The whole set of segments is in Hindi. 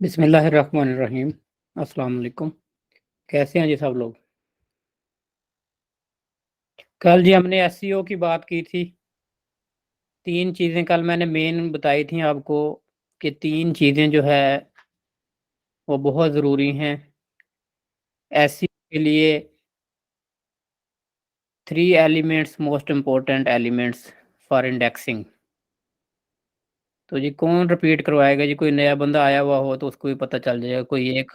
बिस्मिल्लाहिर्रहमानिर्रहीम। अस्सलाम वालेकुम। कैसे हैं जी सब लोग? कल जी हमने एसईओ की बात की थी। तीन चीज़ें कल मैंने मेन बताई थी आपको कि तीन चीज़ें जो है वो बहुत ज़रूरी हैं एसईओ के लिए। Three elements most important elements for indexing. तो जी कौन रिपीट करवाएगा जी? कोई नया बंदा आया हुआ हो तो उसको भी पता चल जाएगा। कोई एक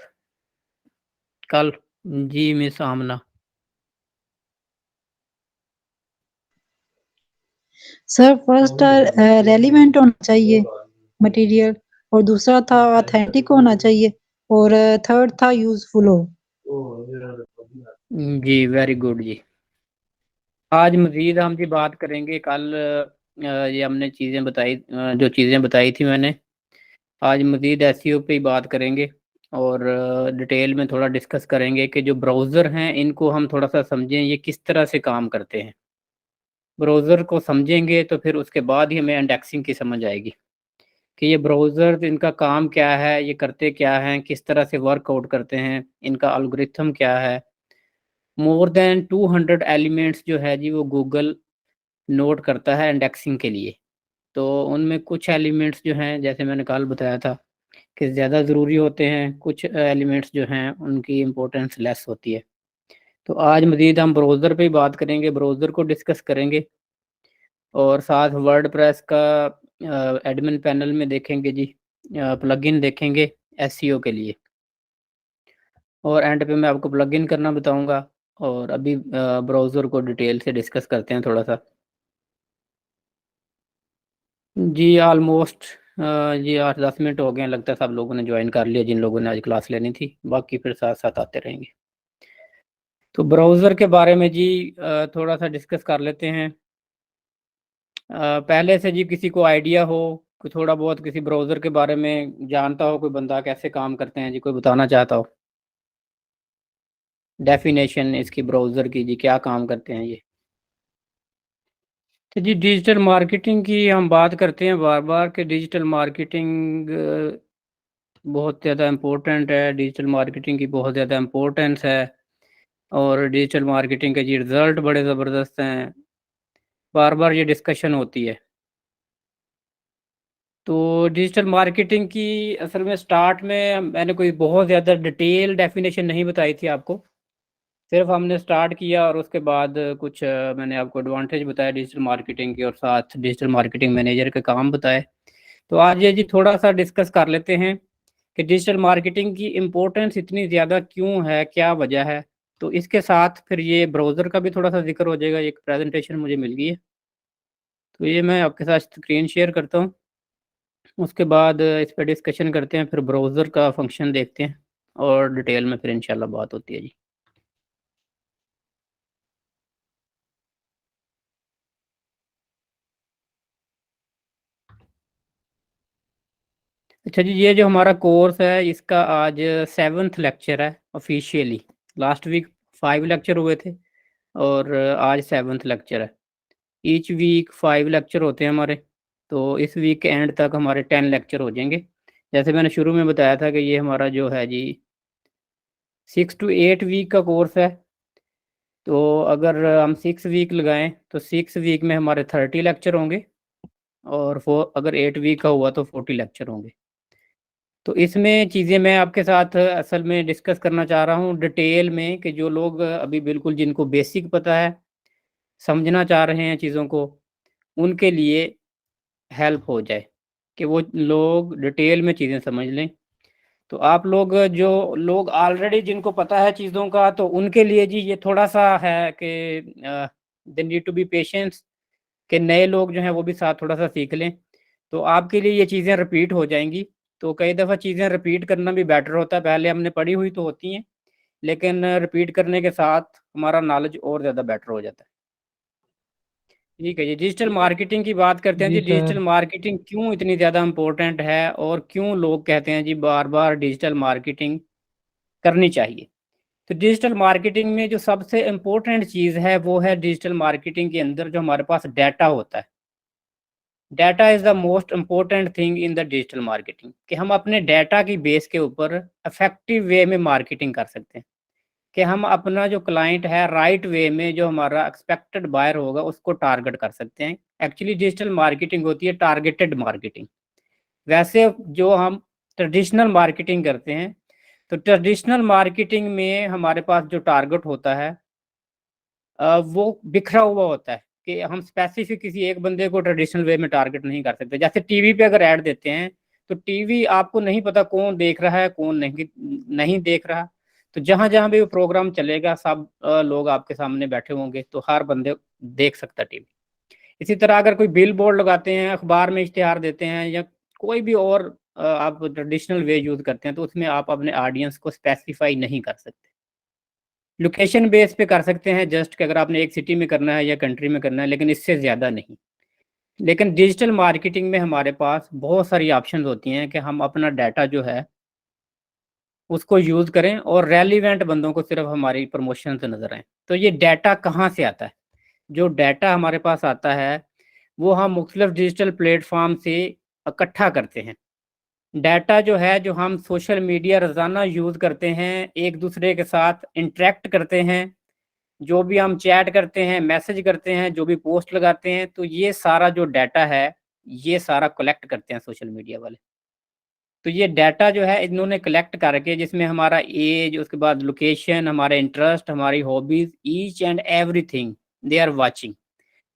कल। जी मिस आमना। सर फर्स्ट रेलिवेंट होना चाहिए मटेरियल, और दूसरा था ऑथेंटिक होना चाहिए, और थर्ड था यूजफुल हो। जी वेरी गुड जी। आज मज़ीद हम जी बात करेंगे। कल ये हमने चीज़ें बताई, जो चीज़ें बताई थी मैंने। आज मज़ीद एसईओ पे ही बात करेंगे और डिटेल में थोड़ा डिस्कस करेंगे कि जो ब्राउज़र हैं इनको हम थोड़ा सा समझें ये किस तरह से काम करते हैं। ब्राउज़र को समझेंगे तो फिर उसके बाद ही हमें इंडेक्सिंग की समझ आएगी कि ये ब्राउज़र इनका काम क्या है, ये करते क्या हैं, किस तरह से वर्कआउट करते हैं, इनका एल्गोरिथम क्या है। मोर देन 200 एलिमेंट्स जो है जी वो गूगल नोट करता है इंडेक्सिंग के लिए। तो उनमें कुछ एलिमेंट्स जो हैं जैसे मैंने कल बताया था कि ज़्यादा ज़रूरी होते हैं, कुछ एलिमेंट्स जो हैं उनकी इम्पोर्टेंस लेस होती है। तो आज मज़ीद हम ब्राउज़र पे ही बात करेंगे, ब्राउज़र को डिस्कस करेंगे और साथ वर्डप्रेस का एडमिन पैनल में देखेंगे जी, प्लगइन देखेंगे एसईओ के लिए। और एंड पे मैं आपको प्लगइन करना बताऊंगा। और अभी ब्राउज़र को डिटेल से डिस्कस करते हैं थोड़ा सा। जी ऑलमोस्ट जी 8-10 मिनट हो गए हैं, लगता है सब लोगों ने ज्वाइन कर लिया जिन लोगों ने आज क्लास लेनी थी। बाकी फिर साथ साथ आते रहेंगे। तो ब्राउज़र के बारे में जी थोड़ा सा डिस्कस कर लेते हैं। पहले से जी किसी को आइडिया हो कि थोड़ा बहुत किसी ब्राउज़र के बारे में जानता हो, कोई बंदा कैसे काम करते हैं जी, कोई बताना चाहता हो डेफिनेशन इसकी ब्राउज़र की जी, क्या काम करते हैं ये। तो जी डिजिटल मार्केटिंग की हम बात करते हैं बार बार कि डिजिटल मार्केटिंग बहुत ज़्यादा इम्पोर्टेंट है। डिजिटल मार्केटिंग की बहुत ज़्यादा इम्पोर्टेंस है और डिजिटल मार्केटिंग के जी रिज़ल्ट बड़े ज़बरदस्त हैं। बार बार ये डिस्कशन होती है। तो डिजिटल मार्केटिंग की असल में स्टार्ट में मैंने कोई बहुत ज़्यादा डिटेल डेफिनेशन नहीं बताई थी आपको। सिर्फ हमने स्टार्ट किया और उसके बाद कुछ मैंने आपको एडवांटेज बताया डिजिटल मार्केटिंग के और साथ डिजिटल मार्केटिंग मैनेजर के काम बताए। तो आज ये जी थोड़ा सा डिस्कस कर लेते हैं कि डिजिटल मार्केटिंग की इम्पोर्टेंस इतनी ज़्यादा क्यों है, क्या वजह है। तो इसके साथ फिर ये ब्राउज़र का भी थोड़ा सा जिक्र हो जाएगा। एक प्रेजेंटेशन मुझे मिल गई है तो ये मैं आपके साथ स्क्रीन शेयर करता हूँ। उसके बाद इस पर डिस्कशन करते हैं, फिर ब्राउज़र का फंक्शन देखते हैं और डिटेल में फिर इंशाल्लाह बात होती है जी। अच्छा जी, ये जो हमारा कोर्स है इसका आज 7वां लेक्चर है ऑफिशियली। लास्ट वीक 5 लेक्चर हुए थे और आज 7वां लेक्चर है। ईच वीक 5 लेक्चर होते हैं हमारे। तो इस वीक के एंड तक हमारे 10 लेक्चर हो जाएंगे। जैसे मैंने शुरू में बताया था कि ये हमारा जो है जी 6 to 8 वीक का कोर्स है। तो अगर हम 6 वीक लगाएं तो 6 वीक में हमारे 30 लेक्चर होंगे और अगर 8 वीक का हुआ तो 40 लेक्चर होंगे। तो इसमें चीज़ें मैं आपके साथ असल में डिस्कस करना चाह रहा हूँ डिटेल में कि जो लोग अभी बिल्कुल जिनको बेसिक पता है, समझना चाह रहे हैं चीज़ों को, उनके लिए हेल्प हो जाए कि वो लोग डिटेल में चीज़ें समझ लें। तो आप लोग जो लोग ऑलरेडी जिनको पता है चीज़ों का तो उनके लिए जी ये थोड़ा सा है कि they need to be patience कि नए लोग जो हैं वो भी साथ थोड़ा सा सीख लें। तो आपके लिए ये चीज़ें रिपीट हो जाएंगी। तो कई दफ़ा चीज़ें रिपीट करना भी बेटर होता है। पहले हमने पढ़ी हुई तो होती हैं लेकिन रिपीट करने के साथ हमारा नॉलेज और ज़्यादा बेटर हो जाता है। ठीक है जी, डिजिटल मार्केटिंग की बात करते हैं जी जी। सर। डिजिटल मार्केटिंग क्यों इतनी ज़्यादा इम्पोर्टेंट है और क्यों लोग कहते हैं जी बार बार डिजिटल मार्केटिंग करनी चाहिए। तो डिजिटल मार्केटिंग में जो सबसे इम्पोर्टेंट चीज़ है वो है डिजिटल मार्केटिंग के अंदर जो हमारे पास डाटा होता है। Data is the most important thing in the digital marketing, कि हम अपने डाटा की बेस के ऊपर इफेक्टिव वे में मार्केटिंग कर सकते हैं, कि हम अपना जो क्लाइंट है राइट वे में, जो हमारा एक्सपेक्टेड बायर होगा उसको टारगेट कर सकते हैं। एक्चुअली डिजिटल मार्केटिंग होती है टारगेटेड मार्केटिंग। वैसे जो हम ट्रेडिशनल मार्केटिंग करते हैं, तो ट्रेडिशनल मार्केटिंग में हमारे पास जो टारगेट होता है वो बिखरा हुआ होता है, कि हम स्पेसिफिक किसी एक बंदे को ट्रेडिशनल वे में टारगेट नहीं कर सकते। जैसे टीवी पे अगर ऐड देते हैं, तो टीवी आपको नहीं पता कौन देख रहा है कौन नहीं नहीं देख रहा। तो जहां जहां भी वो प्रोग्राम चलेगा, सब लोग आपके सामने बैठे होंगे, तो हर बंदे देख सकता है टीवी। इसी तरह अगर कोई बिल बोर्ड लगाते हैं, अखबार में इश्तिहार देते हैं, या कोई भी और आप ट्रेडिशनल वे यूज करते हैं, तो उसमें आप अपने ऑडियंस को स्पेसिफाई नहीं कर सकते। लोकेशन बेस पे कर सकते हैं जस्ट, कि अगर आपने एक सिटी में करना है या कंट्री में करना है, लेकिन इससे ज़्यादा नहीं। लेकिन डिजिटल मार्केटिंग में हमारे पास बहुत सारी ऑप्शंस होती हैं, कि हम अपना डाटा जो है उसको यूज़ करें, और रेलिवेंट बंदों को सिर्फ हमारी प्रमोशन से नज़र आए। तो ये डाटा कहाँ से आता है? जो डाटा हमारे पास आता है, वो हम मुख्तलिफ डिजिटल प्लेटफॉर्म से इकट्ठा करते हैं। डाटा जो है, जो हम सोशल मीडिया रोज़ाना यूज़ करते हैं, एक दूसरे के साथ इंटरेक्ट करते हैं, जो भी हम चैट करते हैं, मैसेज करते हैं, जो भी पोस्ट लगाते हैं, तो ये सारा जो डाटा है, ये सारा कलेक्ट करते हैं सोशल मीडिया वाले। तो ये डाटा जो है इन्होंने कलेक्ट करके, जिसमें हमारा एज, उसके बाद लोकेशन, हमारे इंटरेस्ट, हमारी hobbies, each and everything they are watching.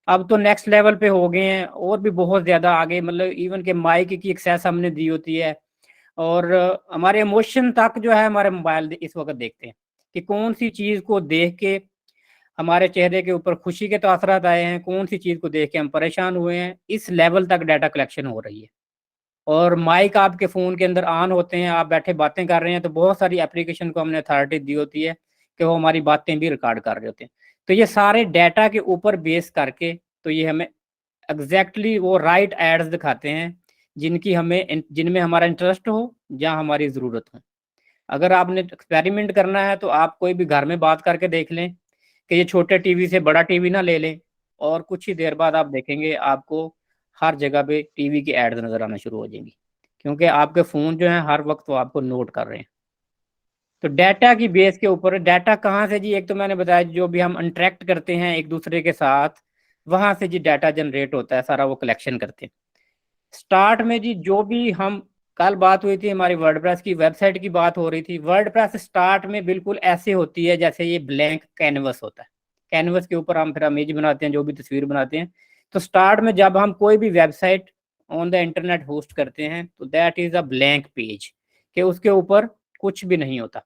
अब तो नेक्स्ट लेवल पे हो गए हैं, और भी बहुत ज़्यादा आगे, मतलब इवन के माइक की एक्सेस हमने दी होती है, और हमारे इमोशन तक जो है हमारे मोबाइल इस वक्त देखते हैं, कि कौन सी चीज़ को देख के हमारे चेहरे के ऊपर खुशी के तासरात आए हैं, कौन सी चीज़ को देख के हम परेशान हुए हैं, इस लेवल तक डाटा कलेक्शन हो रही है। और माइक आपके फ़ोन के अंदर ऑन होते हैं, आप बैठे बातें कर रहे हैं, तो बहुत सारी एप्लीकेशन को हमने अथॉरिटी दी होती है कि वो हमारी बातें भी रिकॉर्ड कर रहे होते हैं। तो ये सारे डाटा के ऊपर बेस करके, तो ये हमें एग्जैक्टली वो राइट एड्स दिखाते हैं, जिनमें हमारा इंटरेस्ट हो, जहाँ हमारी ज़रूरत हो। अगर आपने एक्सपेरिमेंट करना है, तो आप कोई भी घर में बात करके देख लें, कि ये छोटे टीवी से बड़ा टीवी ना ले लें, और कुछ ही देर बाद आप देखेंगे आपको हर जगह पे टीवी की एड्स नज़र आना शुरू हो जाएंगी, क्योंकि आपके फ़ोन जो है हर वक्त वो आपको नोट कर रहे हैं। तो डाटा की बेस के ऊपर, डाटा कहाँ से जी? एक तो मैंने बताया, जो भी हम इंटरेक्ट करते हैं एक दूसरे के साथ, वहाँ से जी डाटा जनरेट होता है, सारा वो कलेक्शन करते हैं। स्टार्ट में जी जो भी हम, कल बात हुई थी हमारी वर्डप्रेस की वेबसाइट की बात हो रही थी, वर्डप्रेस स्टार्ट में बिल्कुल ऐसे होती है जैसे ये ब्लैंक कैनवस होता है। कैनवस के ऊपर हम फिर इमेज बनाते हैं, जो भी तस्वीर बनाते हैं। तो स्टार्ट में जब हम कोई भी website on the internet host करते हैं, तो that is a blank page, कि उसके ऊपर कुछ भी नहीं होता।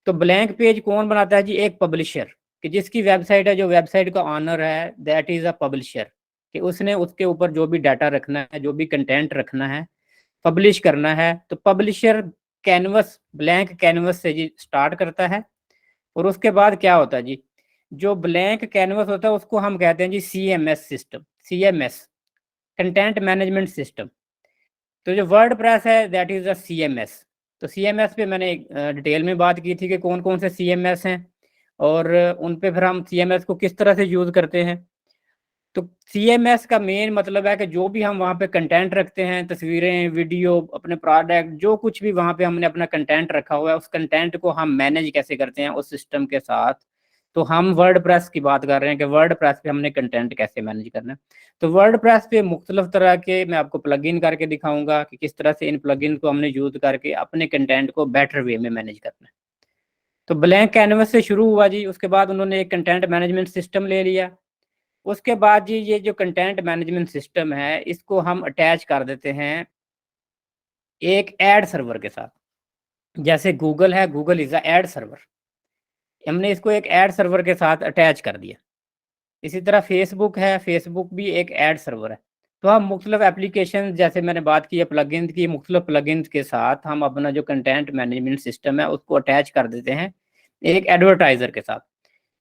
तो ब्लैंक पेज कौन बनाता है जी? एक पब्लिशर, कि जिसकी वेबसाइट है, जो वेबसाइट का ऑनर है, दैट इज अ पब्लिशर, कि उसने उसके ऊपर जो भी डाटा रखना है, जो भी कंटेंट रखना है, पब्लिश करना है, तो पब्लिशर कैनवस, ब्लैंक कैनवस से जी स्टार्ट करता है। और उसके बाद क्या होता है जी? जो ब्लैंक कैनवस होता है उसको हम कहते हैं जी CMS system, CMS, content management system. तो जो वर्ड प्रेस है, दैट इज द CMS। तो CMS पे मैंने डिटेल में बात की थी कि कौन कौन से CMS हैं, और उन पे फिर हम CMS को किस तरह से यूज़ करते हैं। तो CMS का मेन मतलब है कि जो भी हम वहाँ पे कंटेंट रखते हैं, तस्वीरें, वीडियो, अपने प्रोडक्ट, जो कुछ भी वहाँ पे हमने अपना कंटेंट रखा हुआ है, उस कंटेंट को हम मैनेज कैसे करते हैं उस सिस्टम के साथ। तो हम वर्ड प्रेस की बात कर रहे हैं, कि वर्ड प्रेस पे हमने कंटेंट कैसे मैनेज करना है। तो वर्ड प्रेस पे मुख्तलिफ तरह के मैं आपको प्लगइन करके दिखाऊंगा, कि किस तरह से इन प्लगइन को हमने यूज़ करके अपने कंटेंट को बेटर वे में मैनेज करना है। तो ब्लैंक कैनवस से शुरू हुआ जी, उसके बाद उन्होंने एक कंटेंट मैनेजमेंट सिस्टम ले लिया। उसके बाद जी ये जो कंटेंट मैनेजमेंट सिस्टम है, इसको हम अटैच कर देते हैं एक एड सर्वर के साथ। जैसे गूगल है, Google is a ad server, हमने इसको एक एड सर्वर के साथ अटैच कर दिया। इसी तरह फेसबुक है, फेसबुक भी एक एड सर्वर है। तो हम मुख्तलिफ एप्लीकेशन, जैसे मैंने बात की है प्लगइन्स की, मुख्तलिफ प्लगइन्स के साथ हम अपना जो कंटेंट मैनेजमेंट सिस्टम है उसको अटैच कर देते हैं एक एडवर्टाइजर के साथ।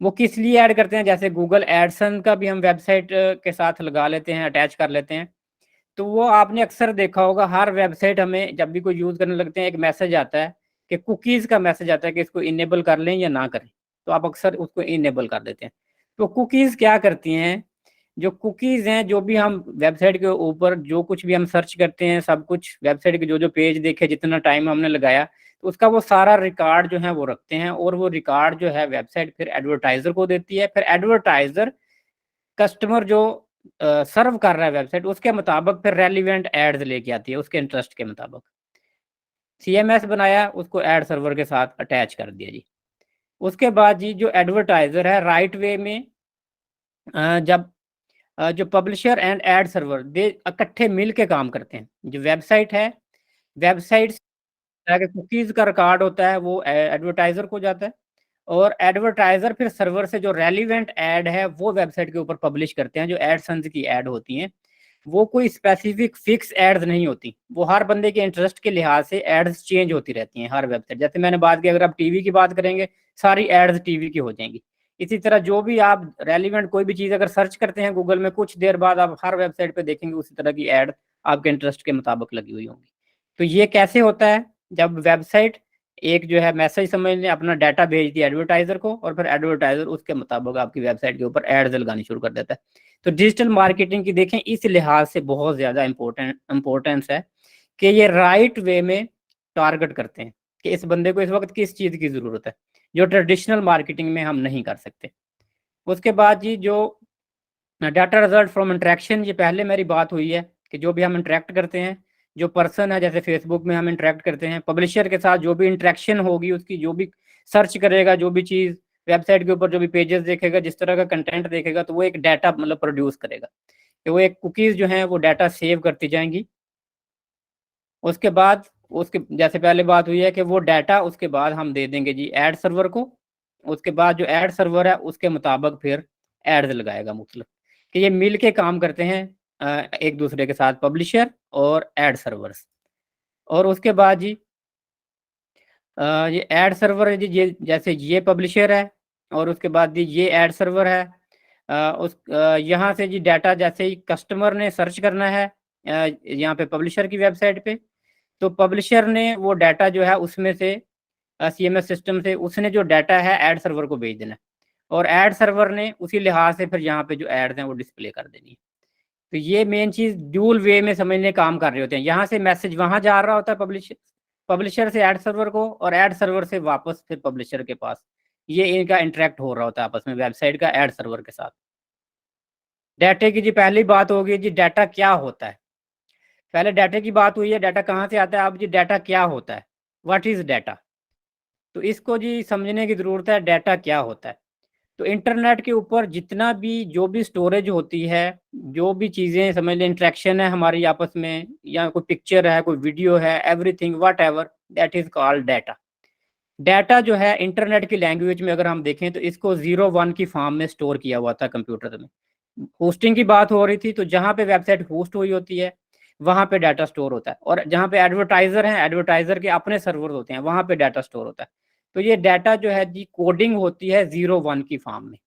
वो किस लिए ऐड करते हैं? जैसे गूगल एडसन का भी हम वेबसाइट के साथ लगा लेते हैं, अटैच कर लेते हैं। तो वो आपने अक्सर देखा होगा, हर वेबसाइट हमें जब भी कोई यूज़ करने लगते हैं, एक मैसेज आता है, कि कुकीज़ का मैसेज आता है कि इसको इनेबल कर लें या ना करें। तो आप अक्सर उसको इनेबल कर देते हैं। तो कुकीज़ क्या करती हैं? जो कुकीज़ हैं, जो भी हम वेबसाइट के ऊपर जो कुछ भी हम सर्च करते हैं, सब कुछ वेबसाइट के जो पेज देखे, जितना टाइम हमने लगाया, तो उसका वो सारा रिकॉर्ड जो है वो रखते हैं, और वो रिकॉर्ड जो है वेबसाइट फिर एडवर्टाइज़र को देती है। फिर एडवर्टाइज़र कस्टमर जो सर्व कर रहा है वेबसाइट, उसके मुताबिक फिर रेलिवेंट एड्स लेके आती है, उसके इंटरेस्ट के मुताबिक। सीएमएस बनाया, उसको एड सर्वर के साथ अटैच कर दिया जी। उसके बाद जी जो एडवर्टाइज़र है, राइट वे में जब जो पब्लिशर एंड एड सर्वर दे इकट्ठे मिल के काम करते हैं। जो वेबसाइट है, वेबसाइट के कुकीज़ का रिकॉर्ड होता है, वो एडवर्टाइज़र को जाता है, और एडवर्टाइज़र फिर सर्वर से जो रेलिवेंट ऐड है वो वेबसाइट के ऊपर पब्लिश करते हैं। जो एडसेंस की ऐड होती हैं, वो कोई स्पेसिफिक फिक्स एड्स नहीं होती, वो हर बंदे के इंटरेस्ट के लिहाज से एड्स चेंज होती रहती हैं हर वेबसाइट। जैसे मैंने बात की, अगर आप टीवी की बात करेंगे, सारी एड्स टीवी की हो जाएंगी। इसी तरह जो भी आप रेलिवेंट कोई भी चीज़ अगर सर्च करते हैं गूगल में, कुछ देर बाद आप हर वेबसाइट पे देखेंगे उसी तरह की ऐड आपके इंटरेस्ट के मुताबिक लगी हुई होंगी। तो ये कैसे होता है, जब वेबसाइट एक जो है मैसेज समझ लें, अपना डाटा भेज दिया एडवर्टाइजर को, और फिर एडवर्टाइजर उसके मुताबिक आपकी वेबसाइट के ऊपर एड्स लगानी शुरू कर देता है। तो डिजिटल मार्केटिंग की देखें इस लिहाज से बहुत ज़्यादा इम्पोर्टेंस है कि ये राइट वे में टारगेट करते हैं कि इस बंदे को इस वक्त किस चीज़ की ज़रूरत है, जो ट्रेडिशनल मार्केटिंग में हम नहीं कर सकते। उसके बाद जी जो डाटा रिजल्ट फ्रॉम इंटरेक्शन, ये पहले मेरी बात हुई है कि जो भी हम इंटरेक्ट करते हैं, जो पर्सन है, जैसे फेसबुक में हम इंटरेक्ट करते हैं पब्लिशर के साथ, जो भी इंटरेक्शन होगी उसकी, जो भी सर्च करेगा, जो भी चीज़ वेबसाइट के ऊपर, जो भी पेजेस देखेगा, जिस तरह का कंटेंट देखेगा, तो वो एक डाटा मतलब प्रोड्यूस करेगा, कि वो एक कुकीज़ जो हैं वो डाटा सेव करती जाएंगी। उसके बाद उसके जैसे पहले बात हुई है कि वो डाटा उसके बाद हम दे देंगे जी एड सर्वर को। उसके बाद जो एड सर्वर है उसके मुताबिक फिर एड्स लगाएगा मुख्तलिफ, कि ये मिल के काम करते हैं एक दूसरे के साथ, पब्लिशर और एड सर्वर्स। और उसके बाद जी ये एड सर्वर है जी, ये जैसे ये पब्लिशर है, और उसके बाद जी ये एड सर्वर है। यहाँ से जी डाटा जैसे ही कस्टमर ने सर्च करना है यहाँ पे पब्लिशर की वेबसाइट पे, तो पब्लिशर ने वो डाटा जो है उसमें से सीएमएस सिस्टम से उसने जो डाटा है ऐड सर्वर को भेज देना है, और ऐड सर्वर ने उसी लिहाज से फिर यहाँ पे जो एड्स हैं वो डिस्प्ले कर देनी है। तो ये मेन चीज़ ड्यूल वे में समझने काम कर रहे होते हैं। यहाँ से मैसेज वहाँ जा रहा होता है पब्लिशर से ऐड सर्वर को, और ऐड सर्वर से वापस फिर पब्लिशर के पास। ये इनका इंटरेक्ट हो रहा होता है आपस में वेबसाइट का ऐड सर्वर के साथ। डाटे की जी पहली बात होगी जी, डाटा क्या होता है। पहले डाटे की बात हुई है, डाटा कहाँ से आता है। अब जी डाटा क्या होता है, व्हाट इज़ डाटा। तो इसको जी समझने की ज़रूरत है, डाटा क्या होता है। तो इंटरनेट के ऊपर जितना भी जो भी स्टोरेज होती है, जो भी चीज़ें समझ लें, इंटरेक्शन है हमारी आपस में, या कोई पिक्चर है, कोई वीडियो है, everything what ever, that is called data. Data जो है इंटरनेट की लैंग्वेज में अगर हम देखें तो इसको 0 1 की फॉर्म में स्टोर किया हुआ था कंप्यूटर में। होस्टिंग की बात हो रही थी, तो जहाँ पे वेबसाइट होस्ट हुई होती है वहाँ पे डाटा स्टोर होता है, और जहाँ पे एडवर्टाइजर हैं, एडवर्टाइजर के अपने सर्वर होते हैं, वहाँ पे डाटा स्टोर होता है। तो ये डाटा जो है जी कोडिंग होती है 0 1 की फॉर्म में।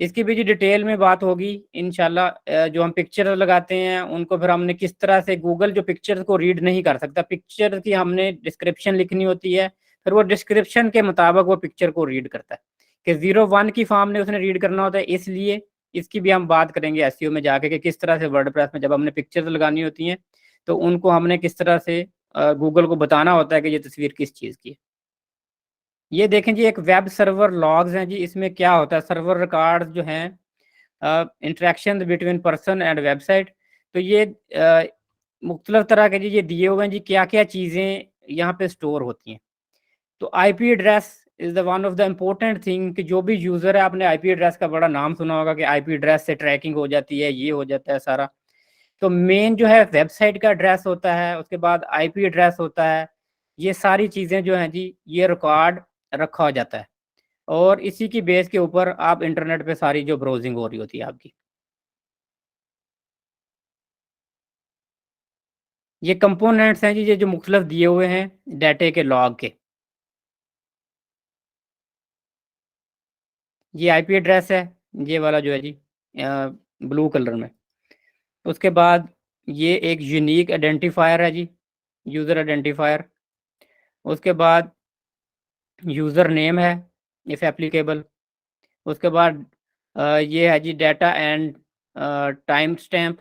इसकी भी जी डिटेल में बात होगी इंशाल्लाह। जो हम पिक्चर लगाते हैं उनको फिर हमने किस तरह से, गूगल जो पिक्चर को रीड नहीं कर सकता, पिक्चर की हमने डिस्क्रिप्शन लिखनी होती है, फिर वो डिस्क्रिप्शन के मुताबिक वो पिक्चर को रीड करता है, कि 0 1 की फॉर्म में उसने रीड करना होता है। इसलिए इसकी भी हम बात करेंगे एसईओ में जाके, कि किस तरह से वर्डप्रेस में जब हमने पिक्चर्स लगानी होती हैं तो उनको हमने किस तरह से गूगल को बताना होता है कि ये तस्वीर किस चीज़ की है। ये देखें जी, एक वेब सर्वर लॉग्स हैं जी, इसमें क्या होता है, सर्वर रिकॉर्ड्स जो हैं, interaction between person and website. तो ये मुख्तलिफ तरह के जी ये दिए हुए हैं जी, क्या क्या चीज़ें यहाँ पे स्टोर होती हैं। तो IP address is the one of the important thing, कि जो भी यूज़र है, आपने आईपी एड्रेस का बड़ा नाम सुना होगा कि आईपी एड्रेस से ट्रैकिंग हो जाती है, ये हो जाता है सारा। तो मेन जो है वेबसाइट का एड्रेस होता है, उसके बाद आईपी एड्रेस होता है। ये सारी चीज़ें जो हैं जी, ये रिकॉर्ड रखा हो जाता है, और इसी की बेस के ऊपर आप इंटरनेट पे सारी जो ब्राउजिंग हो रही होती है आपकी। ये कंपोनेंट्स हैं जी, ये जो मुख्तलिफ दिए हुए हैं डाटे के लॉग के। ये आईपी एड्रेस है, ये वाला जो है जी ब्लू कलर में। उसके बाद ये एक यूनिक आइडेंटिफायर है जी, यूज़र आइडेंटिफायर। उसके बाद यूज़र नेम है इफ़ एप्लीकेबल। उसके बाद ये है जी डाटा एंड टाइम स्टैम्प।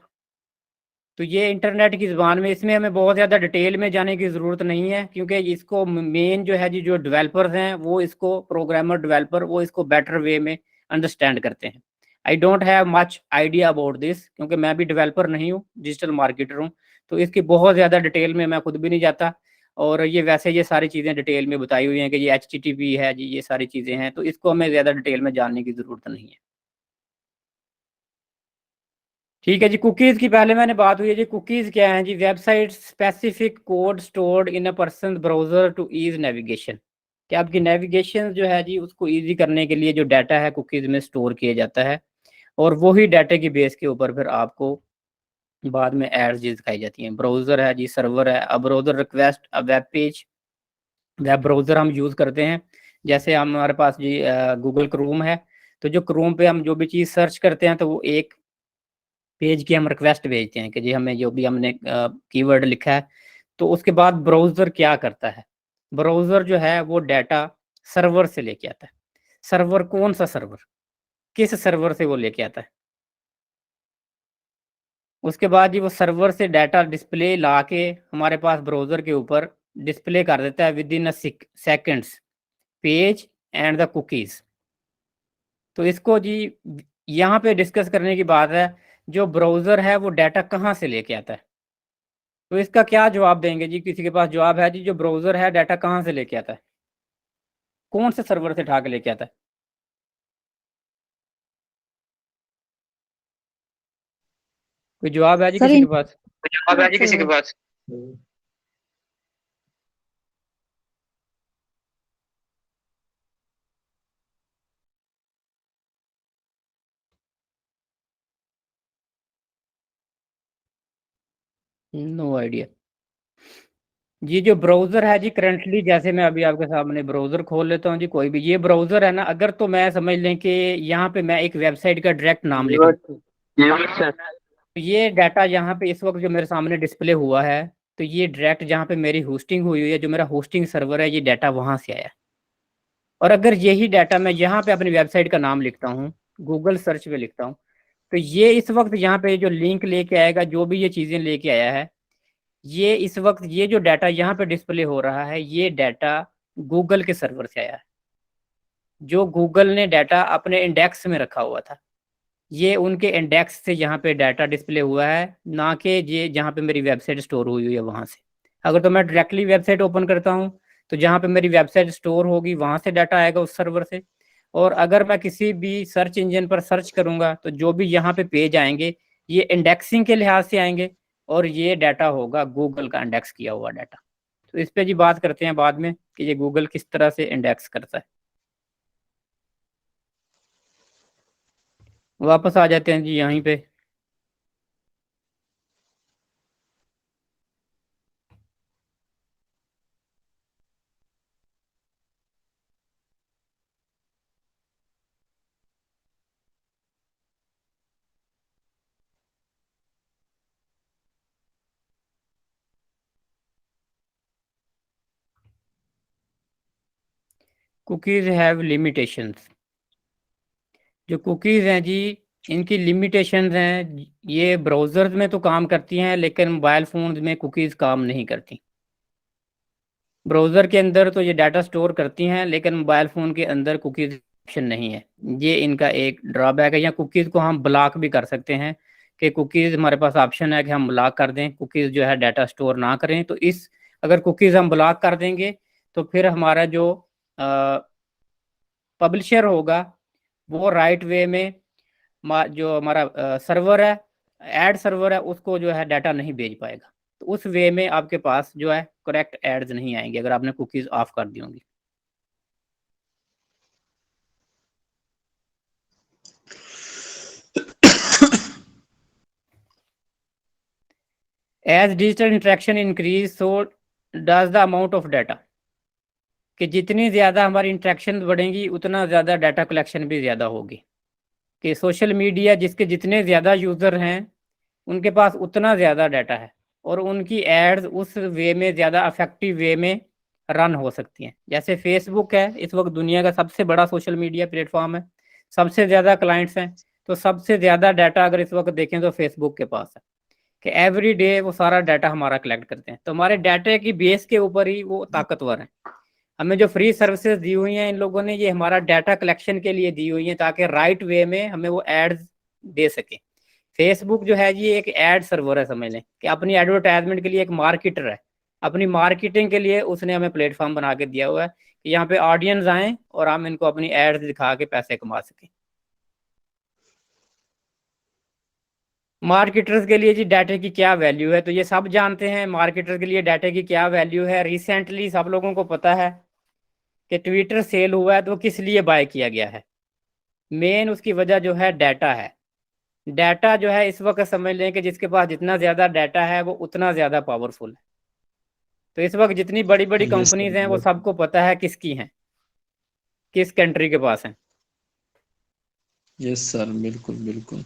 तो ये इंटरनेट की ज़बान में, इसमें हमें बहुत ज़्यादा डिटेल में जाने की ज़रूरत नहीं है, क्योंकि इसको मेन जो है जी जो डेवलपर्स हैं वो इसको, प्रोग्रामर डेवलपर, वो इसको बेटर वे में अंडरस्टैंड करते हैं। I don't have much idea about this, क्योंकि मैं भी डेवलपर नहीं हूँ, डिजिटल मार्केटर हूँ। तो इसकी बहुत ज़्यादा डिटेल में मैं खुद भी नहीं जाता। और ये वैसे ये सारी चीज़ें डिटेल में बताई हुई हैं कि ये HTTP है जी, ये सारी चीज़ें हैं, तो इसको हमें ज़्यादा डिटेल में जानने की ज़रूरत नहीं है। ठीक है जी। कुकीज़ की पहले मैंने बात हुई है जी, कुकीज़ क्या है जी? Website specific code stored in a person browser to ease navigation. कि आपकी नेविगेशन जो है जी उसको ईजी करने के लिए जो डाटा है कुकीज़ में स्टोर किया जाता है, और वही डाटे की बेस के ऊपर फिर आपको बाद में एड्स जी दिखाई जाती हैं। ब्राउज़र है जी, सर्वर है। अब ब्राउज़र रिक्वेस्ट, अब वेब पेज, वेब ब्राउज़र हम यूज़ करते हैं। जैसे हमारे पास जी गूगल क्रोम है, तो जो क्रोम पे हम जो भी चीज़ सर्च करते हैं, तो वो एक पेज की हम रिक्वेस्ट भेजते हैं कि जी हमें जो भी हमने कीवर्ड लिखा है। तो उसके बाद ब्राउज़र क्या करता है? ब्राउज़र जो है वो डाटा सर्वर से लेके आता है। सर्वर कौन सा सर्वर? किस सर्वर से वो लेके आता है? उसके बाद जी वो सर्वर से डाटा डिस्प्ले लाके हमारे पास ब्राउज़र के ऊपर डिस्प्ले कर देता है with in a seconds, page and the cookies. तो इसको जी यहाँ पे डिस्कस करने की बात है, जो ब्राउज़र है वो डाटा कहाँ से लेके आता है? तो इसका क्या जवाब देंगे जी? किसी के पास जवाब है जी? जो ब्राउज़र है डाटा कहाँ से लेके आता है? कौन से सर्वर से उठा के लेके आता है? कोई जवाब है जी सर किसी के इंटरनेट पास? जवाब है जी किसी के सर्वर। पास? No idea. ये जो ब्राउज़र है जी करंटली, जैसे मैं अभी आपके सामने ब्राउज़र खोल लेता हूँ जी, कोई भी ये ब्राउज़र है ना, अगर तो मैं समझ लें कि यहाँ पे मैं एक वेबसाइट का डायरेक्ट नाम लिख दूँ, तो ये डाटा यहाँ पे इस वक्त जो मेरे सामने डिस्प्ले हुआ है, तो ये डायरेक्ट जहाँ पे मेरी होस्टिंग हुई हुई है, जो मेरा होस्टिंग सर्वर है, ये डाटा वहाँ से आया है। और अगर यही डाटा मैं यहाँ पे अपनी वेबसाइट का नाम लिखता हूँ, गूगल सर्च पे लिखता हूँ, तो ये इस वक्त यहाँ पे जो लिंक लेके आएगा, जो भी ये चीज़ें लेके आया है, ये इस वक्त ये जो डाटा यहाँ पे डिस्प्ले हो रहा है, ये डाटा गूगल के सर्वर से आया है, जो गूगल ने डाटा अपने इंडेक्स में रखा हुआ था। ये उनके इंडेक्स से यहाँ पे डाटा डिस्प्ले हुआ है, ना कि ये जहाँ पे मेरी वेबसाइट स्टोर हुई हुई है वहाँ से। अगर तो मैं डायरेक्टली वेबसाइट ओपन करता हूँ, तो जहाँ पे मेरी वेबसाइट स्टोर होगी वहाँ से डाटा आएगा उस सर्वर से। और अगर मैं किसी भी सर्च इंजन पर सर्च करूँगा, तो जो भी यहाँ पे पेज आएंगे, ये इंडेक्सिंग के लिहाज से आएंगे, और ये डाटा होगा गूगल का इंडेक्स किया हुआ डाटा। तो इस पे जी बात करते हैं बाद में कि ये गूगल किस तरह से इंडेक्स करता है। वापस आ जाते हैं जी यहीं पे। Cookies have limitations. जो कुकीज़ हैं जी, इनकी लिमिटेशंस हैं। ये ब्राउज़र्स में तो काम करती हैं, लेकिन मोबाइल फ़ोन्स में कुकीज़ काम नहीं करती। ब्राउज़र के अंदर तो ये डाटा स्टोर करती हैं, लेकिन मोबाइल फ़ोन के अंदर कुकीज़ ऑप्शन नहीं है। ये इनका एक ड्रॉबैक है। या कुकीज़ को हम ब्लॉक भी कर सकते हैं, कि कुकीज़ हमारे पास ऑप्शन है कि हम ब्लॉक कर दें, कुकीज़ जो है डाटा स्टोर ना करें। तो इस, अगर कुकीज़ हम ब्लॉक कर देंगे, तो फिर हमारा जो पब्लिशर होगा, वो राइट वे में जो हमारा सर्वर है, एड सर्वर है, उसको जो है डाटा नहीं भेज पाएगा। तो उस वे में आपके पास जो है करेक्ट एड्स नहीं आएंगे, अगर आपने कुकीज़ ऑफ कर दी होंगी। As digital interaction increase, so does the amount of data. कि जितनी ज़्यादा हमारी इंटरेक्शन बढ़ेंगी, उतना ज़्यादा डाटा कलेक्शन भी ज़्यादा होगी। कि सोशल मीडिया जिसके जितने ज़्यादा यूज़र हैं, उनके पास उतना ज़्यादा डाटा है, और उनकी एड्स उस वे में ज़्यादा अफेक्टिव वे में रन हो सकती हैं। जैसे फेसबुक है, इस वक्त दुनिया का सबसे बड़ा सोशल मीडिया प्लेटफॉर्म है, सबसे ज़्यादा क्लाइंट्स हैं। तो सबसे ज़्यादा डाटा अगर इस वक्त देखें तो फेसबुक के पास है, कि एवरी डे वो सारा डाटा हमारा कलेक्ट करते हैं। तो हमारे डाटा की बेस के ऊपर ही वो ताकतवर है। हमें जो फ्री सर्विसेज दी हुई हैं इन लोगों ने, ये हमारा डाटा कलेक्शन के लिए दी हुई हैं, ताकि राइट वे में हमें वो एड्स दे सके। फेसबुक जो है जी एक एड सर्वर है, समझ लें कि अपनी एडवर्टाइजमेंट के लिए एक मार्केटर है। अपनी मार्केटिंग के लिए उसने हमें प्लेटफॉर्म बना के दिया हुआ है कि यहाँ पे ऑडियंस आए और हम इनको अपनी एड्स दिखा के पैसे कमा सकें। मार्केटर्स के लिए जी डाटे की क्या वैल्यू है, तो ये सब जानते हैं मार्केटर्स के लिए डाटे की क्या वैल्यू है। रिसेंटली सब लोगों को पता है कि ट्विटर सेल हुआ है, तो वो किस लिए बाय किया गया है। मेन उसकी वजह जो है डाटा है। डाटा जो है इस वक्त समझ लें कि जिसके पास जितना ज़्यादा डाटा है वो उतना ज़्यादा पावरफुल है। तो इस वक्त जितनी बड़ी बड़ी यस कंपनीज हैं वो सर। सबको पता है किसकी हैं, किस कंट्री के पास हैं। यस सर, बिल्कुल बिल्कुल।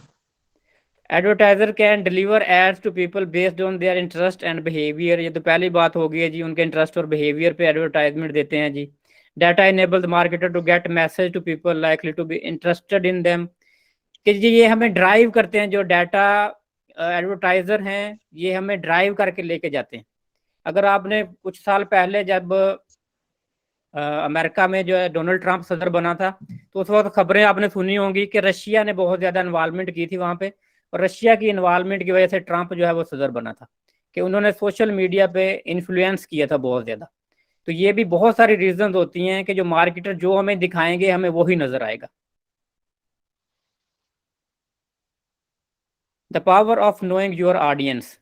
Advertiser can deliver ads to people based on their interest and behaviour. ये तो पहली बात हो गई है जी, उनके इंटरेस्ट और बिहेवियर पे एडवर्टाइजमेंट देते हैं जी। Data enable the marketer to get message to people likely to be interested in them, कि जी ये हमें ड्राइव करते हैं। जो डाटा एडवर्टाइजर हैं ये हमें ड्राइव करके लेके जाते हैं। अगर आपने कुछ साल पहले जब अमेरिका में जो है डोनाल्ड ट्रंप सदर बना था, तो उस वक्त खबरें आपने सुनी होंगी कि रशिया ने बहुत ज़्यादा इन्वॉल्वमेंट की थी वहाँ पे, और रशिया की इन्वॉल्वमेंट की वजह से ट्रंप जो है वो सदर बना था, कि उन्होंने सोशल मीडिया पे इन्फ्लुएंस किया था बहुत ज़्यादा। तो ये भी बहुत सारी रीजन होती हैं कि जो मार्केटर जो हमें दिखाएंगे हमें वही नज़र आएगा। The power of knowing your audience,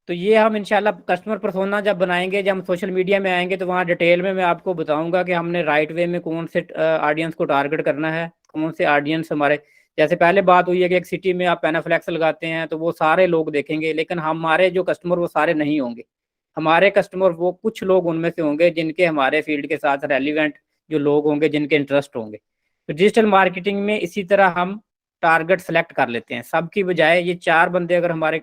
तो ये हम इंशाल्लाह कस्टमर पर्सोना जब बनाएंगे, जब हम सोशल मीडिया में आएंगे तो वहाँ डिटेल में मैं आपको बताऊंगा कि हमने राइट वे में कौन से ऑडियंस को टारगेट करना है, कौन से ऑडियंस हमारे। जैसे पहले बात हुई है कि एक सिटी में आप पैनाफ्लेक्स लगाते हैं तो वो सारे लोग देखेंगे, लेकिन हमारे जो कस्टमर वो सारे नहीं होंगे। हमारे कस्टमर वो कुछ लोग उनमें से होंगे जिनके हमारे फील्ड के साथ रेलिवेंट जो लोग होंगे, जिनके इंटरेस्ट होंगे। तो डिजिटल मार्केटिंग में इसी तरह हम टारगेट सेलेक्ट कर लेते हैं। सबकी बजाय ये 4 बंदे अगर हमारे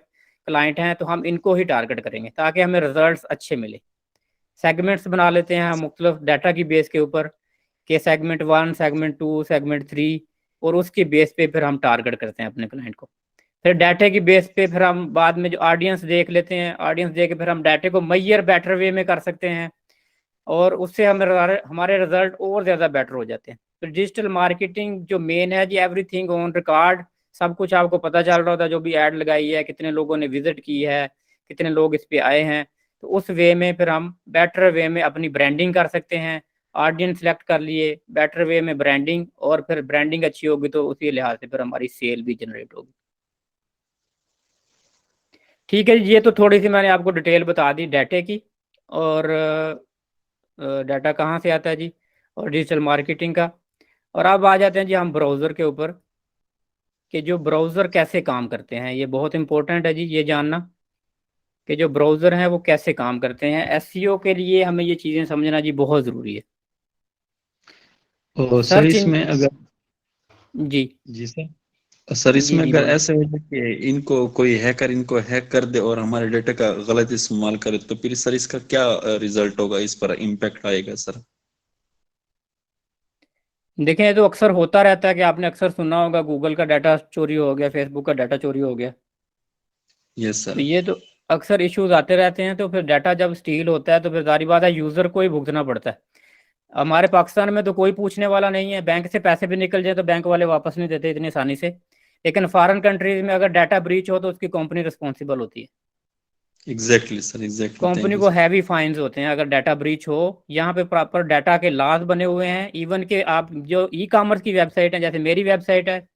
क्लाइंट हैं तो हम इनको ही टारगेट करेंगे ताकि हमें रिजल्ट्स अच्छे मिले। सेगमेंट्स बना लेते हैं हम मुख्तलिफ डाटा की बेस के ऊपर, कि सेगमेंट 1, सेगमेंट 2, सेगमेंट 3, और उसकी बेस पे फिर हम टारगेट करते हैं अपने क्लाइंट को। फिर डाटा की बेस पे फिर हम बाद में जो ऑडियंस देख लेते हैं, ऑडियंस देख के फिर हम डाटा को मैयर बेटर वे में कर सकते हैं, और उससे हमारे रिजल्ट और ज़्यादा बेटर हो जाते हैं। तो डिजिटल मार्केटिंग जो मेन है जी, एवरीथिंग ऑन रिकॉर्ड, सब कुछ आपको पता चल रहा होता है। जो भी ऐड लगाई है, कितने लोगों ने विजिट की है, कितने लोग इस पे आए हैं, तो उस वे में फिर हम बेटर वे में अपनी ब्रांडिंग कर सकते हैं। ऑडियंस सेलेक्ट कर लिए, बेटर वे में ब्रांडिंग, और फिर ब्रांडिंग अच्छी होगी तो उसी लिहाज से फिर हमारी सेल भी जनरेट होगी। ठीक है, ये तो थोड़ी सी मैंने आपको डिटेल बता दी डाटे की, और डाटा कहाँ से आता है जी, और डिजिटल मार्केटिंग का। और अब आ जाते हैं जी हम ब्राउज़र के ऊपर, कि जो ब्राउज़र कैसे काम करते हैं। ये बहुत इंपॉर्टेंट है जी ये जानना कि जो ब्राउज़र हैं वो कैसे काम करते हैं। एसईओ के लिए हमें ये चीज़ें समझना जी बहुत ज़रूरी है। और सर सर्च इन इसमें अगर, जी जी सर जी इसमें जी अगर बोलिए। ऐसे हो जाए कि इनको कोई हैकर इनको हैक कर दे और हमारे डेटा का गलत इस्तेमाल करे, तो फिर सर इसका क्या रिजल्ट होगा, इस पर इम्पैक्ट आएगा सर? देखें, ये तो अक्सर होता रहता है कि आपने अक्सर सुना होगा गूगल का डाटा चोरी हो गया, फेसबुक का डाटा चोरी हो गया। यस तो सर। ये तो अक्सर इश्यूज आते रहते हैं। तो फिर डाटा जब स्टील होता है तो फिर जारी बात है यूज़र को ही भुगतना पड़ता है। हमारे पाकिस्तान में तो कोई पूछने वाला नहीं है, बैंक से पैसे भी निकल जाए तो बैंक वाले वापस नहीं देते इतनी आसानी से। लेकिन फॉरेन कंट्रीज में अगर डाटा ब्रीच हो तो उसकी कंपनी रिस्पॉन्सिबल होती है। Exactly sir, exactly, company thank you को सर। हैवी फाइन्स होते हैं अगर डाटा ब्रीच हो। यहाँ पे प्रॉपर डाटा के लॉज बने हुए हैं। इवन के आप जो ई कॉमर्स की वेबसाइट है, जैसे मेरी वेबसाइट है,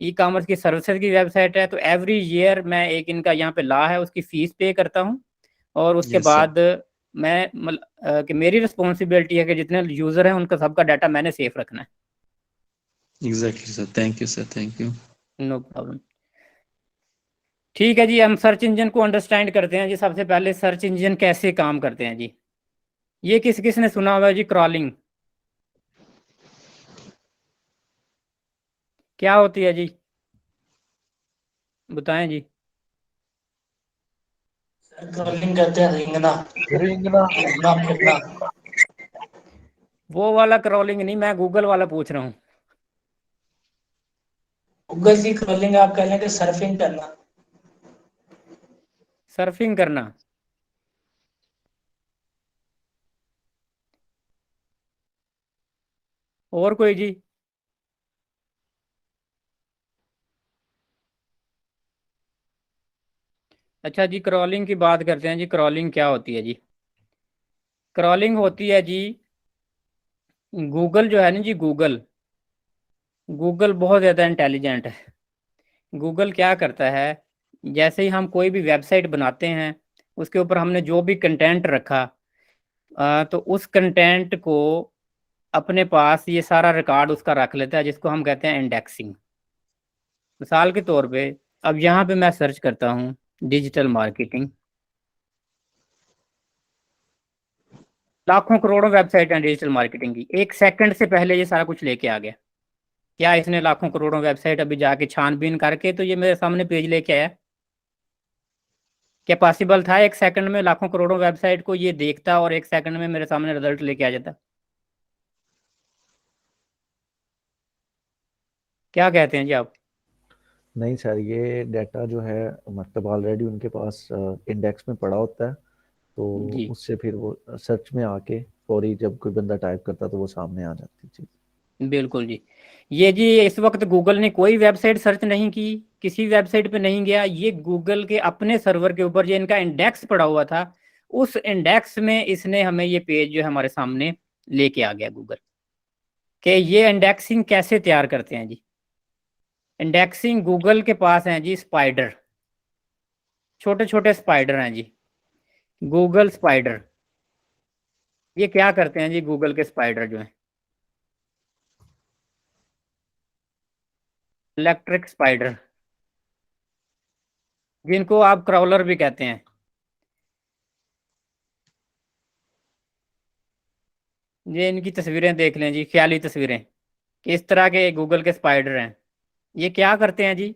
ई कॉमर्स की सर्विसेज की वेबसाइट है, तो एवरी ईयर मैं एक इनका यहाँ पे लॉ है उसकी फ़ीस पे करता हूँ। और उसके यस सर, बाद मैं कि मेरी रिस्पॉन्सिबिलिटी है कि जितने यूज़र हैं उनका सबका डाटा मैंने सेफ रखना है। Exactly sir, thank you sir, thank you. No problem. ठीक है जी, हम सर्च इंजन को अंडरस्टैंड करते हैं जी। सबसे पहले सर्च इंजन कैसे काम करते हैं जी। ये किस किस ने सुना हुआ है जी, क्रॉलिंग क्या होती है जी, बताएं जी। क्रॉलिंग कहते हैं रेंगना, रेंगना। घूमना फिरना। वो वाला क्रॉलिंग नहीं, मैं गूगल वाला पूछ रहा हूँ। गूगल की क्रॉलिंग आप कह लें कि सर्फिंग करना। सर्फिंग करना। और कोई जी? अच्छा जी, क्रॉलिंग की बात करते हैं जी। क्रॉलिंग क्या होती है जी? क्रॉलिंग होती है जी, गूगल जो है ना जी, गूगल गूगल बहुत ज़्यादा इंटेलिजेंट है। गूगल क्या करता है, जैसे ही हम कोई भी वेबसाइट बनाते हैं, उसके ऊपर हमने जो भी कंटेंट रखा, तो उस कंटेंट को अपने पास ये सारा रिकॉर्ड उसका रख लेता है, जिसको हम कहते हैं इंडेक्सिंग। मिसाल के तौर पे, अब यहाँ पे मैं सर्च करता हूँ डिजिटल मार्केटिंग, लाखों करोड़ों वेबसाइट हैं डिजिटल मार्केटिंग की, एक सेकंड से पहले ये सारा कुछ लेके आ गया। क्या इसने लाखों करोड़ों वेबसाइट अभी जाके छानबीन करके तो ये मेरे सामने पेज लेके आया? क्या पॉसिबल था एक सेकंड में लाखों करोड़ों वेबसाइट को ये देखता और एक सेकंड में मेरे सामने रिजल्ट लेके आ जाता? क्या कहते हैं जी आप? नहीं सर, ये डाटा जो है मतलब ऑलरेडी उनके पास इंडेक्स में पड़ा होता है, तो जी उससे फिर वो सर्च में आके फौरी जब कोई बंदा टाइप करता तो वो सामने आ जाती चीज। बिल्कुल जी। ये जी इस वक्त गूगल ने कोई वेबसाइट सर्च नहीं की, किसी वेबसाइट पे नहीं गया, ये गूगल के अपने सर्वर के ऊपर जो इनका इंडेक्स पड़ा हुआ था, उस इंडेक्स में इसने हमें ये पेज जो है हमारे सामने लेके आ गया गूगल। कि ये इंडेक्सिंग कैसे तैयार करते हैं जी? इंडेक्सिंग गूगल के पास है जी स्पाइडर, छोटे छोटे स्पाइडर हैं जी, गूगल स्पाइडर। ये क्या करते हैं जी गूगल के स्पाइडर जो हैं? इलेक्ट्रिक स्पाइडर, जिनको आप क्राउलर भी कहते हैं। ये इनकी तस्वीरें देख लें जी, ख्याली तस्वीरें, किस तरह के गूगल के स्पाइडर हैं। ये क्या करते हैं जी?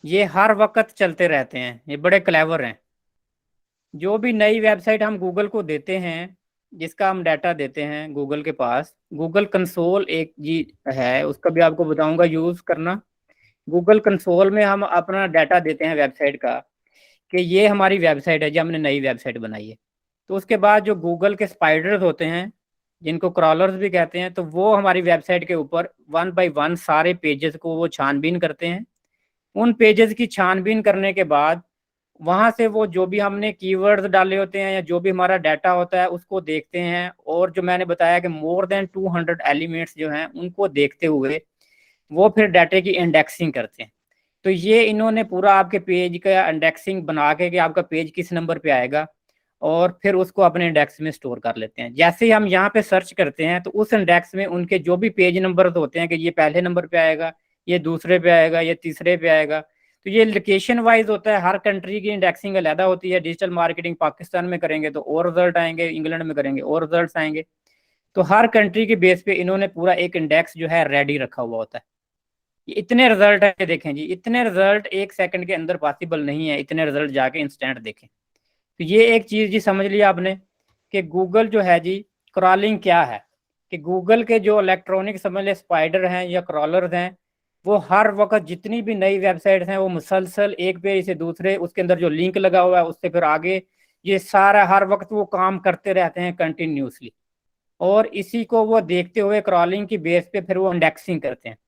ये हर वक्त चलते रहते हैं, ये बड़े क्लेवर हैं। जो भी नई वेबसाइट हम गूगल को देते हैं, जिसका हम डाटा देते हैं गूगल के पास, गूगल कंसोल एक जी है, उसका भी आपको बताऊंगा यूज़ करना। गूगल कंसोल में हम अपना डाटा देते हैं वेबसाइट का, कि ये हमारी वेबसाइट है जी, हमने नई वेबसाइट बनाई है। तो उसके बाद जो गूगल के स्पाइडर्स होते हैं, जिनको क्रॉलर्स भी कहते हैं, तो वो हमारी वेबसाइट के ऊपर वन बाय वन सारे पेजेस को वो छानबीन करते हैं। उन पेजेस की छानबीन करने के बाद वहां से वो जो भी हमने कीवर्ड्स डाले होते हैं या जो भी हमारा डाटा होता है उसको देखते हैं, और जो मैंने बताया कि मोर देन 200 एलिमेंट्स जो हैं उनको देखते हुए वो फिर डाटे की इंडेक्सिंग करते हैं। तो ये इन्होंने पूरा आपके पेज का इंडेक्सिंग बना के कि आपका पेज किस नंबर पे आएगा, और फिर उसको अपने इंडेक्स में स्टोर कर लेते हैं। जैसे ही हम यहाँ पे सर्च करते हैं तो उस इंडेक्स में उनके जो भी पेज नंबर होते हैं कि ये पहले नंबर पे आएगा, ये दूसरे पे आएगा, ये तीसरे पे आएगा। तो ये लोकेशन वाइज होता है, हर कंट्री की इंडेक्सिंग अलग होती है। डिजिटल मार्केटिंग पाकिस्तान में करेंगे तो और रिजल्ट आएंगे, इंग्लैंड में करेंगे और रिजल्ट आएंगे। तो हर कंट्री के बेस पे इन्होंने पूरा एक इंडेक्स जो है रेडी रखा हुआ होता है। ये इतने रिजल्ट है, देखें जी, इतने रिजल्ट एक सेकंड के अंदर पॉसिबल नहीं है, इतने रिजल्ट जाके इंस्टेंट देखें। तो ये एक चीज जी समझ लिया आपने कि गूगल जो है जी, क्रॉलिंग क्या है। कि गूगल के जो इलेक्ट्रॉनिक समझ ले स्पाइडर हैं या क्रॉलर्स हैं, वो हर वक्त जितनी भी नई वेबसाइट्स हैं वो मुसलसल एक पेज से दूसरे, उसके अंदर जो लिंक लगा हुआ है उससे फिर आगे, ये सारा हर वक्त वो काम करते रहते हैं कंटिन्यूसली। और इसी को वो देखते हुए क्रॉलिंग की बेस पे फिर वो इंडेक्सिंग करते हैं।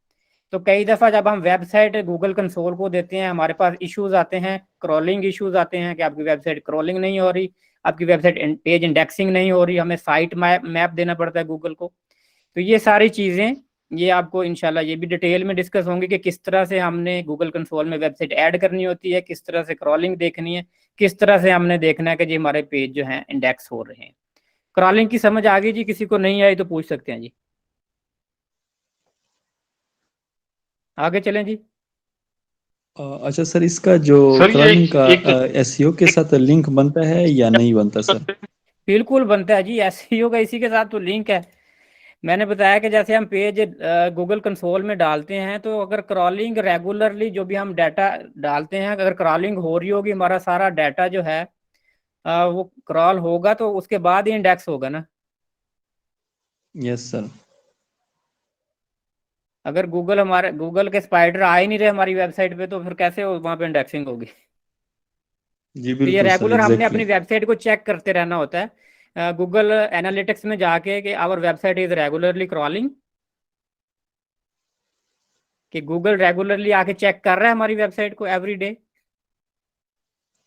तो कई दफ़ा जब हम वेबसाइट गूगल कंसोल को देते हैं, हमारे पास इश्यूज आते हैं, क्रॉलिंग इश्यूज आते हैं कि आपकी वेबसाइट क्रॉलिंग नहीं हो रही, आपकी वेबसाइट पेज इंडेक्सिंग नहीं हो रही, हमें साइट मैप देना पड़ता है गूगल को। तो ये सारी चीज़ें, ये आपको इंशाल्लाह ये भी डिटेल में डिस्कस होंगी कि किस तरह से हमने गूगल कंसोल में वेबसाइट ऐड करनी होती है, किस तरह से क्रॉलिंग देखनी है, किस तरह से हमने देखना है कि जी हमारे पेज जो हैं इंडेक्स हो रहे हैं। क्रॉलिंग की समझ आ गई जी? किसी को नहीं आई तो पूछ सकते हैं जी। आगे चलें जी। अच्छा सर, इसका जो सर ये क्रॉलिंग का एक एसईओ के साथ लिंक बनता है या नहीं बनता सर? बिल्कुल बनता है जी, एसईओ का इसी के साथ तो लिंक है। मैंने बताया कि जैसे हम पेज गूगल कंसोल में डालते हैं, तो अगर क्रॉलिंग रेगुलरली जो भी हम डाटा डालते हैं, अगर क्रॉलिंग हो रही होगी, हमारा सारा डाटा जो है वो क्रॉल होगा, तो उसके बाद ही इंडेक्स होगा ना। Yes sir. अगर गूगल के स्पाइडर आ ही नहीं रहे हमारी वेबसाइट पे, तो फिर कैसे वहाँ पे इंडेक्सिंग होगी? जी तो ये बिल्कुल सर, रेगुलर हमने एग्जैक्टली। अपनी वेबसाइट को चेक करते रहना होता है गूगल एनालिटिक्स में जाके कि our website is regularly crawling, कि गूगल रेगुलरली आके चेक कर रहा है हमारी वेबसाइट को एवरी डे।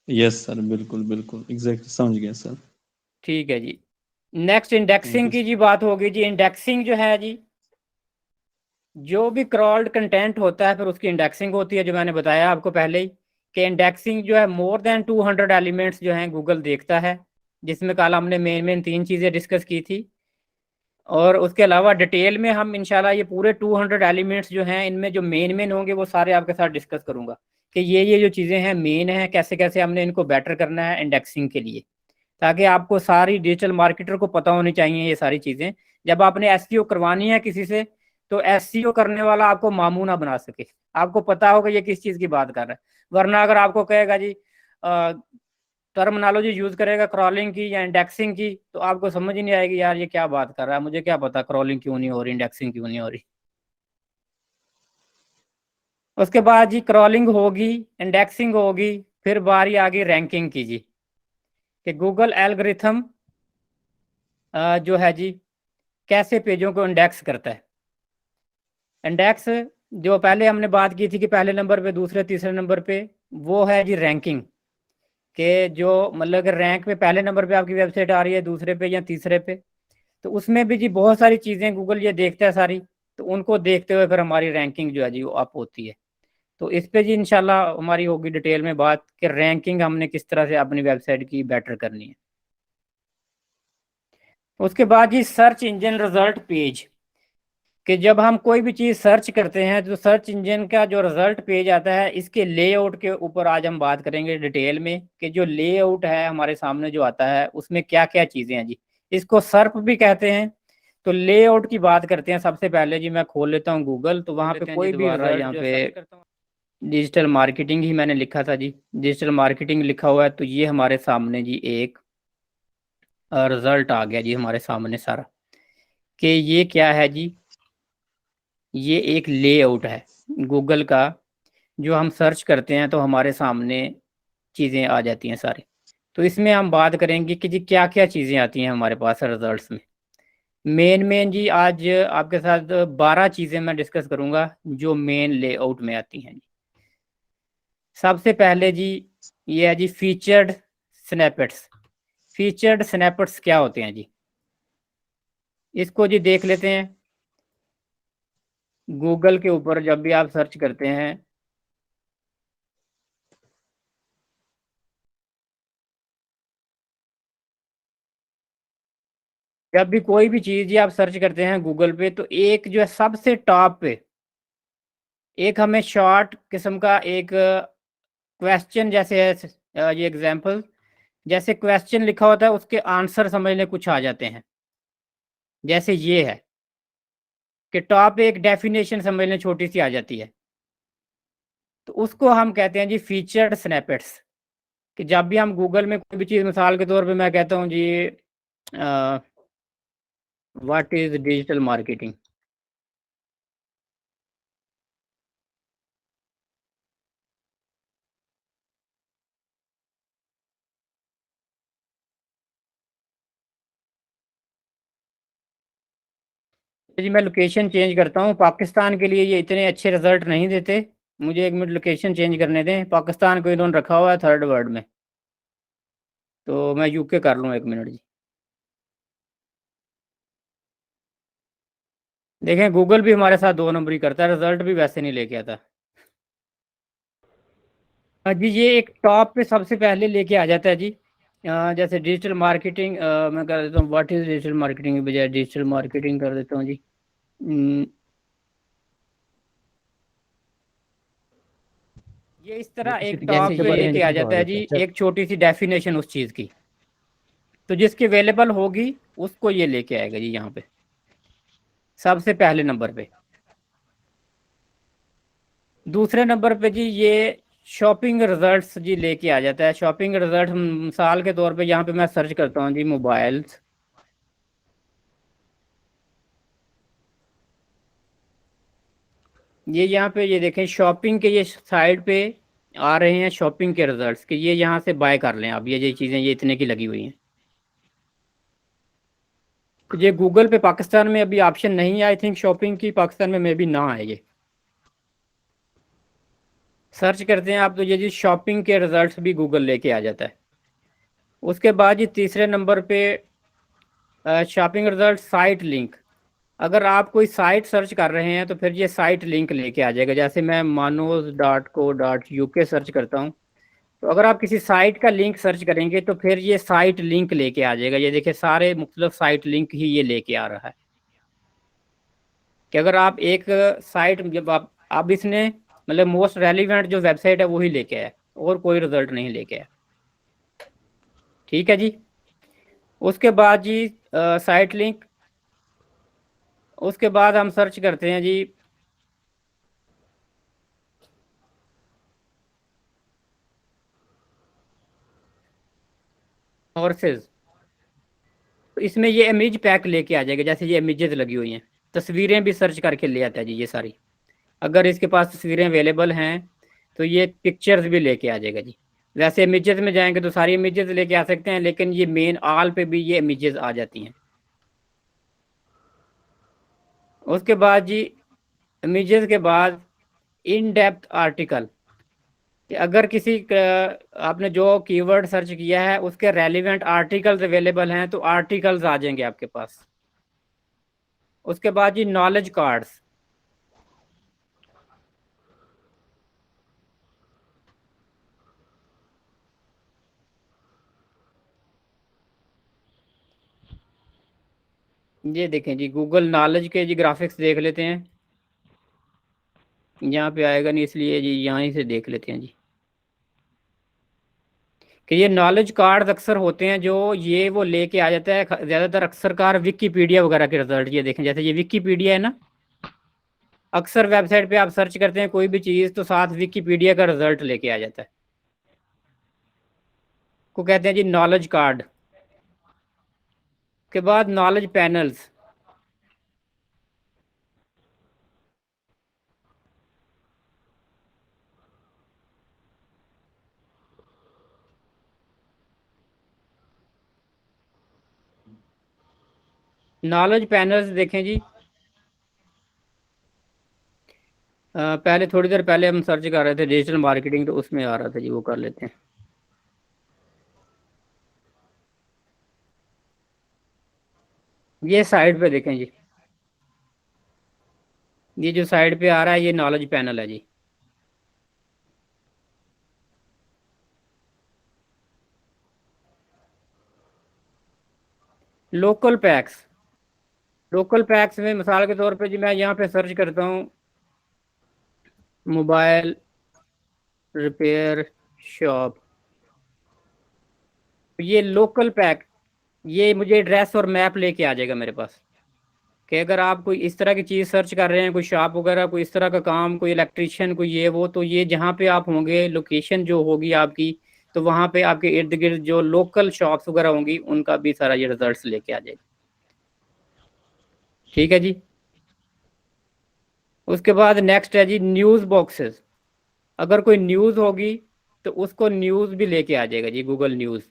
यस सर, बिल्कुल बिल्कुल एग्जैक्टली समझ गया सर। ठीक है जी। Next thank indexing you. की जी बात होगी जी। इंडेक्सिंग जो है जी, जो भी क्रॉल्ड कंटेंट होता है फिर उसकी इंडेक्सिंग होती है, जो मैंने बताया आपको पहले ही कि इंडेक्सिंग जो है मोर देन 200 एलिमेंट्स जो हैं गूगल देखता है, जिसमें कल हमने मेन 3 चीज़ें डिस्कस की थी। और उसके अलावा डिटेल में हम इंशाल्लाह ये पूरे 200 एलिमेंट्स जो हैं इनमें जो मेन होंगे वो सारे आपके साथ डिस्कस करूंगा कि ये जो चीज़ें हैं मेन हैं, कैसे कैसे हमने इनको बेटर करना है इंडेक्सिंग के लिए, ताकि आपको सारी डिजिटल मार्केटर को पता होनी चाहिए ये सारी चीज़ें। जब आपने एसईओ करवानी है किसी से, तो एसईओ करने वाला आपको मामू ना बना सके, आपको पता होगा ये किस चीज़ की बात कर रहा है। वरना अगर आपको कहेगा जी टर्मिनोलॉजी यूज करेगा क्रॉलिंग की या इंडेक्सिंग की, तो आपको समझ ही नहीं आएगी यार ये क्या बात कर रहा है, मुझे क्या पता क्रॉलिंग क्यों नहीं हो रही, इंडेक्सिंग क्यों नहीं हो रही। उसके बाद जी क्रॉलिंग होगी, इंडेक्सिंग होगी, फिर बारी आ गई रैंकिंग की जी, कि गूगल एल्गोरिथम जो है जी कैसे पेजों को इंडेक्स करता है। इंडेक्स जो पहले हमने बात की थी कि पहले नंबर पे, दूसरे तीसरे नंबर पे, वो है जी रैंकिंग, के जो मतलब कि रैंक पे पहले नंबर पे आपकी वेबसाइट आ रही है, दूसरे पे या तीसरे पे, तो उसमें भी जी बहुत सारी चीज़ें गूगल ये देखता है सारी, तो उनको देखते हुए फिर हमारी रैंकिंग जो है जी वो अप होती है। तो इस पे जी इंशाल्लाह हमारी होगी डिटेल में बात कि रैंकिंग हमने किस तरह से अपनी वेबसाइट की बेटर करनी है। उसके बाद जी सर्च इंजन रिजल्ट पेज, कि जब हम कोई भी चीज़ सर्च करते हैं तो सर्च इंजन का जो रिजल्ट पेज आता है, इसके लेआउट के ऊपर आज हम बात करेंगे डिटेल में, कि जो लेआउट है हमारे सामने जो आता है उसमें क्या क्या चीज़ें हैं जी। इसको सर्प भी कहते हैं। तो लेआउट की बात करते हैं। सबसे पहले जी मैं खोल लेता हूँ गूगल, तो वहाँ पे कोई भी रिजल्ट यहाँ पे डिजिटल मार्केटिंग ही मैंने लिखा था जी, डिजिटल मार्केटिंग लिखा हुआ है, तो ये हमारे सामने जी एक रिजल्ट आ गया जी हमारे सामने सारा, कि ये क्या है जी, ये एक लेआउट है गूगल का। जो हम सर्च करते हैं तो हमारे सामने चीज़ें आ जाती हैं सारी। तो इसमें हम बात करेंगे कि जी क्या क्या चीज़ें आती हैं हमारे पास रिजल्ट्स में। मेन जी आज आपके साथ 12 चीज़ें मैं डिस्कस करूंगा जो मेन लेआउट में आती हैं जी। सबसे पहले जी ये है जी फीचर्ड स्नैपेट्स। फीचर्ड स्नैपेट्स क्या होते हैं जी, इसको जी देख लेते हैं। गूगल के ऊपर जब भी आप सर्च करते हैं, जब भी कोई भी चीज़ आप सर्च करते हैं गूगल पे, तो एक जो है सबसे टॉप पे एक हमें शॉर्ट किस्म का एक क्वेश्चन जैसे है, ये एग्जांपल जैसे क्वेश्चन लिखा होता है उसके आंसर समझने कुछ आ जाते हैं, जैसे ये है कि टॉप एक डेफिनेशन समझने छोटी सी आ जाती है, तो उसको हम कहते हैं जी फीचर्ड स्नैपेट्स। कि जब भी हम गूगल में कोई भी चीज़, मिसाल के तौर पे मैं कहता हूँ जी व्हाट इज डिजिटल मार्केटिंग, जी मैं लोकेशन चेंज करता हूँ। पाकिस्तान के लिए ये इतने अच्छे रिजल्ट नहीं देते, मुझे 1 मिनट लोकेशन चेंज करने दें। पाकिस्तान को इन्होंने रखा हुआ है 3rd वर्ड में, तो मैं यूके कर लूँ 1 मिनट जी। देखें गूगल भी हमारे साथ 2 नंबरी करता है, रिजल्ट भी वैसे नहीं लेके आता। जी ये एक टॉप पे सबसे पहले लेके आ जाता है जी। जैसे डिजिटल मार्केटिंग, मैं कर देता हूँ व्हाट इज डिजिटल मार्केटिंग के बजाय डिजिटल मार्केटिंग कर देता हूँ जी। हम्म, ये इस तरह एक टॉप पे लेके आ जाता है जी एक छोटी सी डेफिनेशन उस चीज़ की, तो जिसकी अवेलेबल होगी उसको ये लेके आएगा जी यहाँ पे सबसे पहले नंबर पे। दूसरे नंबर पे जी ये शॉपिंग रिजल्ट्स जी लेके आ जाता है। शॉपिंग रिजल्ट मिसाल के तौर पे यहाँ पे मैं सर्च करता हूँ जी मोबाइल्स, ये यहाँ पे ये देखें शॉपिंग के ये साइड पे आ रहे हैं शॉपिंग के रिजल्ट्स कि ये यहाँ से बाय कर लें। अब ये चीज़ें ये इतने की लगी हुई हैं। तो ये गूगल पे पाकिस्तान में अभी ऑप्शन नहीं है, आई थिंक शॉपिंग की पाकिस्तान में मे बी ना आए। ये सर्च करते हैं आप तो ये जी शॉपिंग के रिजल्ट्स भी गूगल लेके आ जाता है। उसके बाद ये तीसरे नंबर पे शॉपिंग रिजल्ट साइट लिंक। अगर आप कोई साइट सर्च कर रहे हैं तो फिर ये साइट लिंक लेके आ जाएगा। जैसे मैं manos.co.uk सर्च करता हूँ, तो अगर आप किसी साइट का लिंक सर्च करेंगे तो फिर ये साइट लिंक लेके आ जाएगा। ये देखिए सारे मुख्तलिफ साइट लिंक ही ये लेके आ रहा है कि अगर आप एक साइट जब आप इसने मतलब मोस्ट रेलिवेंट जो वेबसाइट है वही लेके आया और कोई रिजल्ट नहीं लेके आया। ठीक है जी। उसके बाद जी साइट लिंक। उसके बाद हम सर्च करते हैं जी सोर्सेज। तो इसमें ये इमेज पैक लेके आ जाएगा। जैसे ये इमेजेस लगी हुई हैं, तस्वीरें भी सर्च करके ले आता है जी ये सारी। अगर इसके पास तस्वीरें अवेलेबल हैं तो ये पिक्चर्स भी लेके आ जाएगा जी। वैसे इमेजेस में जाएंगे तो सारी इमेजेस लेके आ सकते हैं, लेकिन ये मेन ऑल पे भी ये इमेजेस आ जाती हैं। उसके बाद जी इमेजेस के बाद इन डेप्थ आर्टिकल कि अगर किसी आपने जो कीवर्ड सर्च किया है उसके रेलिवेंट आर्टिकल्स अवेलेबल हैं तो आर्टिकल्स आ जाएंगे आपके पास। उसके बाद जी नॉलेज कार्ड्स। ये देखें जी गूगल नॉलेज के जी ग्राफिक्स देख लेते हैं। यहाँ पे आएगा नहीं इसलिए जी यहाँ ही से देख लेते हैं जी कि ये नॉलेज कार्ड अक्सर होते हैं जो ये वो लेके आ जाता है ज़्यादातर अक्सर कार विकीपीडिया वगैरह के रिजल्ट। ये देखें जैसे ये विकीपीडिया है ना, अक्सर वेबसाइट पे आप सर्च करते हैं कोई भी चीज़ तो साथ विकीपीडिया का रिजल्ट लेके आ जाता है, को कहते हैं जी नॉलेज कार्ड। के बाद नॉलेज पैनल्स। नॉलेज पैनल्स देखें जी पहले थोड़ी देर पहले हम सर्च कर रहे थे डिजिटल मार्केटिंग तो उसमें आ रहा था जी, वो कर लेते हैं। ये साइड पे देखें जी, ये जो साइड पे आ रहा है ये नॉलेज पैनल है जी। Local packs. लोकल पैक्स में मिसाल के तौर पे जी मैं यहाँ पे सर्च करता हूँ मोबाइल रिपेयर शॉप। ये लोकल पैक ये मुझे एड्रेस और मैप लेके आ जाएगा मेरे पास कि अगर आप कोई इस तरह की चीज़ सर्च कर रहे हैं, कोई शॉप वगैरह, कोई इस तरह का काम, कोई इलेक्ट्रिशियन, कोई ये वो, तो ये जहाँ पे आप होंगे लोकेशन जो होगी आपकी तो वहाँ पे आपके इर्द गिर्द जो लोकल शॉप्स वगैरह होंगी उनका भी सारा ये रिजल्ट्स लेके आ जाएगा। ठीक है जी। उसके बाद नेक्स्ट है जी न्यूज़ बॉक्सेस। अगर कोई न्यूज़ होगी तो उसको न्यूज़ भी लेके आ जाएगा जी गूगल न्यूज़।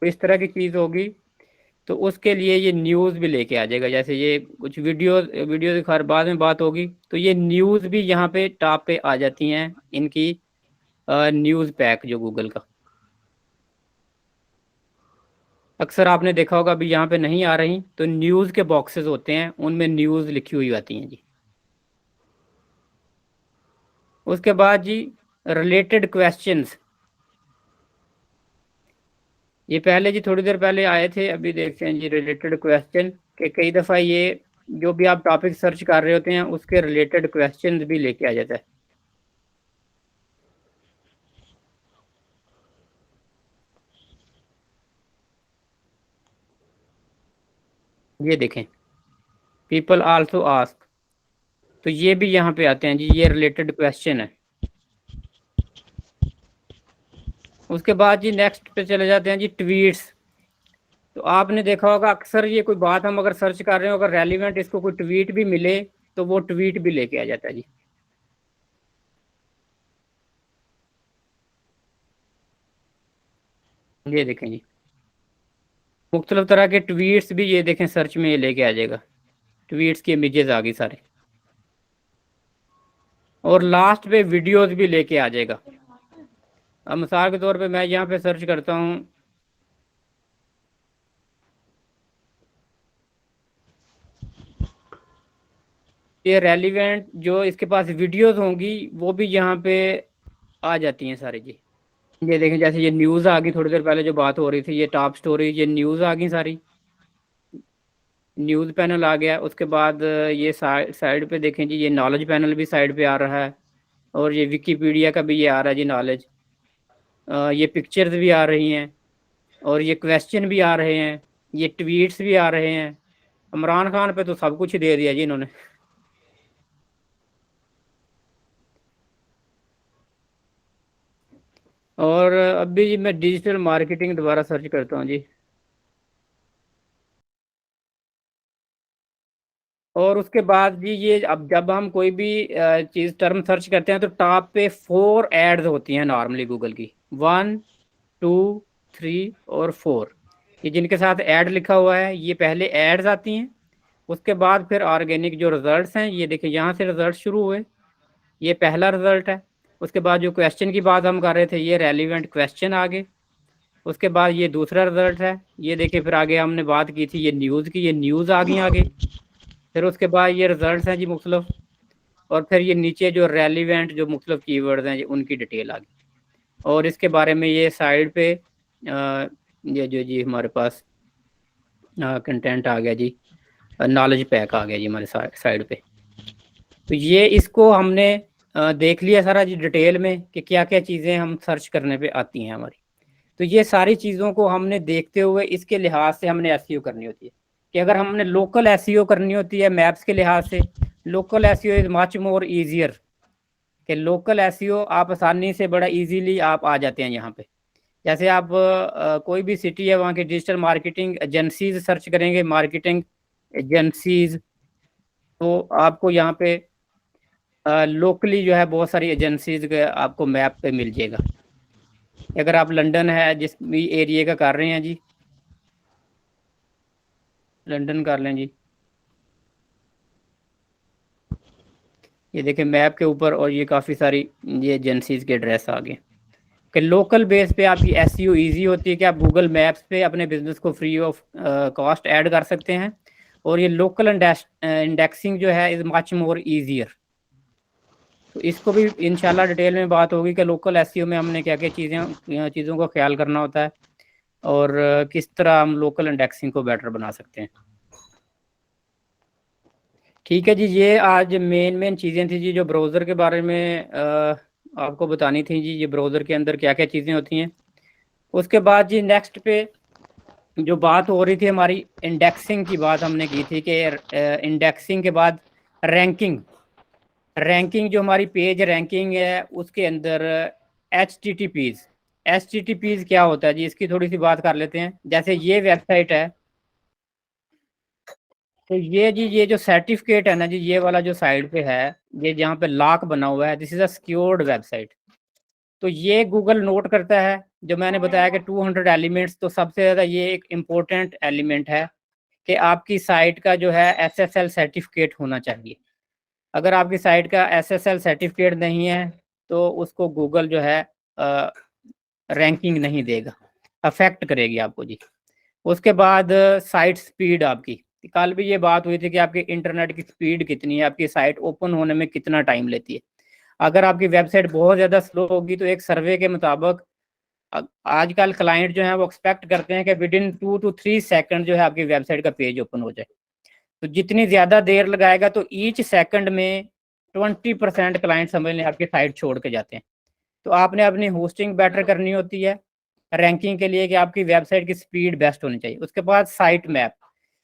इस तरह की चीज़ होगी तो उसके लिए ये न्यूज़ भी लेके आ जाएगा। जैसे ये कुछ वीडियो हर बाद में बात होगी तो ये न्यूज़ भी यहाँ पे टॉप पे आ जाती हैं इनकी न्यूज़ पैक जो गूगल का। अक्सर आपने देखा होगा अभी यहाँ पे नहीं आ रही तो न्यूज़ के बॉक्सेस होते हैं उनमें न्यूज़ लिखी हुई आती हैं जी। उसके बाद जी रिलेटेड क्वेश्चंस। ये पहले जी थोड़ी देर पहले आए थे, अभी देखते हैं जी रिलेटेड क्वेश्चन कि कई दफ़ा ये जो भी आप टॉपिक सर्च कर रहे होते हैं उसके रिलेटेड क्वेश्चंस भी लेके आ जाता है। ये देखें पीपल आल्सो आस्क, तो ये भी यहाँ पे आते हैं जी, ये रिलेटेड क्वेश्चन है। उसके बाद जी नेक्स्ट पे चले जाते हैं जी ट्वीट्स। तो आपने देखा होगा अक्सर ये कोई बात हम अगर सर्च कर रहे हो, अगर रेलिवेंट इसको कोई ट्वीट भी मिले तो वो ट्वीट भी लेके आ जाता है जी। ये देखें जी, मुख्तलिफ तरह के ट्वीट्स भी ये देखें सर्च में ये लेके आ जाएगा, ट्वीट्स की इमेजेस आ गई सारे, और लास्ट पे वीडियोस भी लेके आ जाएगा। अब मिसाल के तौर पे मैं यहाँ पे सर्च करता हूँ, ये रेलिवेंट जो इसके पास वीडियोस होंगी वो भी यहाँ पे आ जाती हैं सारी जी। ये देखें जैसे ये न्यूज़ आ गई, थोड़ी देर पहले जो बात हो रही थी, ये टॉप स्टोरी, ये न्यूज़ आ गई सारी, न्यूज़ पैनल आ गया। उसके बाद ये साइड पे देखें जी, ये नॉलेज पैनल भी साइड पे आ रहा है, और ये विकीपीडिया का भी ये आ रहा है जी नॉलेज। ये पिक्चर्स भी आ रही हैं, और ये क्वेश्चन भी आ रहे हैं, ये ट्वीट्स भी आ रहे हैं। इमरान खान पे तो सब कुछ ही दे दिया जी इन्होंने। और अभी जी मैं डिजिटल मार्केटिंग दोबारा सर्च करता हूँ जी, और उसके बाद जी ये अब जब हम कोई भी चीज़ टर्म सर्च करते हैं तो टॉप पे 4 एड्स होती हैं नॉर्मली गूगल की, 1 2 3 और 4। ये जिनके साथ ऐड लिखा हुआ है ये पहले एड्स आती हैं, उसके बाद फिर ऑर्गेनिक जो रिजल्ट्स हैं, ये देखिए यहाँ से रिजल्ट शुरू हुए, ये पहला रिजल्ट है। उसके बाद जो क्वेश्चन की बात हम कर रहे थे, ये रेलिवेंट क्वेश्चन आ गए। उसके बाद ये दूसरा रिजल्ट है, ये देखिए फिर आगे हमने बात की थी ये न्यूज़ की, ये न्यूज़ आ गई आगे। फिर उसके बाद ये रिजल्ट्स हैं जी मुख्तलिफ, और फिर ये नीचे जो रेलिवेंट जो मुख्तलिफ कीवर्ड्स हैं उनकी डिटेल आ गई, और इसके बारे में ये साइड पे ये जो जी हमारे पास कंटेंट आ गया जी, नॉलेज पैक आ गया जी हमारे साइड पे। तो ये इसको हमने देख लिया सारा जी डिटेल में कि क्या क्या चीज़ें हम सर्च करने पे आती हैं हमारी। तो ये सारी चीज़ों को हमने देखते हुए इसके लिहाज से हमने एसईओ करनी होती है, कि अगर हमने लोकल एसईओ करनी होती है मैप्स के लिहाज से, local SEO is much more easier, कि लोकल एसईओ आप आसानी से बड़ा इजीली आप आ जाते हैं यहाँ पे। जैसे आप कोई भी सिटी है वहाँ की डिजिटल मार्केटिंग एजेंसीज सर्च करेंगे, मार्केटिंग एजेंसीज, तो आपको यहाँ पे लोकली जो है बहुत सारी एजेंसीज आपको मैप पे मिल जाएगा। अगर आप लंदन है जिस भी एरिया का कर रहे हैं जी, लंदन कर लें जी, ये देखें मैप के ऊपर, और ये काफ़ी सारी ये एजेंसीज के एड्रेस आ गए कि लोकल बेस पे आपकी एसईओ इजी होती है कि आप गूगल मैप्स पे अपने बिजनेस को फ्री ऑफ कॉस्ट ऐड कर सकते हैं, और ये लोकल इंडेक्सिंग जो है इज़ मच मोर ईजियर। तो इसको भी इंशाल्लाह डिटेल में बात होगी कि लोकल एसईओ में हमने क्या क्या चीज़ों का ख्याल करना होता है, और किस तरह हम लोकल इंडेक्सिंग को बेटर बना सकते हैं। ठीक है जी, ये आज मेन चीज़ें थी जी जो ब्राउज़र के बारे में आपको बतानी थी जी, ये ब्राउज़र के अंदर क्या क्या चीज़ें होती हैं। उसके बाद जी नेक्स्ट पे जो बात हो रही थी हमारी इंडेक्सिंग की बात हमने की थी कि इंडेक्सिंग के बाद रैंकिंग, रैंकिंग जो हमारी पेज रैंकिंग है उसके अंदर एचटीटीपीज क्या होता है जी, इसकी थोड़ी सी बात कर लेते हैं। जैसे ये वेबसाइट है, तो ये जी ये जो सर्टिफिकेट है ना जी, ये वाला जो साइड पे है, ये जहाँ पे लॉक बना हुआ है, this is a secured website. तो ये गूगल नोट करता है, जो मैंने बताया कि 200 एलिमेंट्स, तो सबसे ज़्यादा ये एक इम्पोर्टेंट एलिमेंट है कि आपकी साइट का जो है एसएसएल सर्टिफिकेट होना चाहिए। अगर आपकी साइट का एसएसएल सर्टिफिकेट नहीं है तो उसको गूगल जो है रैंकिंग नहीं देगा, अफेक्ट करेगी आपको जी। उसके बाद साइट स्पीड आपकी, कल भी ये बात हुई थी कि आपके इंटरनेट की स्पीड कितनी है, आपकी साइट ओपन होने में कितना टाइम लेती है। अगर आपकी वेबसाइट बहुत ज़्यादा स्लो होगी तो एक सर्वे के मुताबिक आजकल क्लाइंट जो है वो एक्सपेक्ट करते हैं कि विद इन 2 to 3 सेकंड जो है आपकी वेबसाइट का पेज ओपन हो जाए। तो जितनी ज़्यादा देर लगाएगा तो ईच सेकंड में 20% क्लाइंट समझ लें आपकी साइट छोड़ के जाते हैं। तो आपने अपनी होस्टिंग बेटर करनी होती है रैंकिंग के लिए कि आपकी वेबसाइट की स्पीड बेस्ट होनी चाहिए। उसके बाद साइट मैप,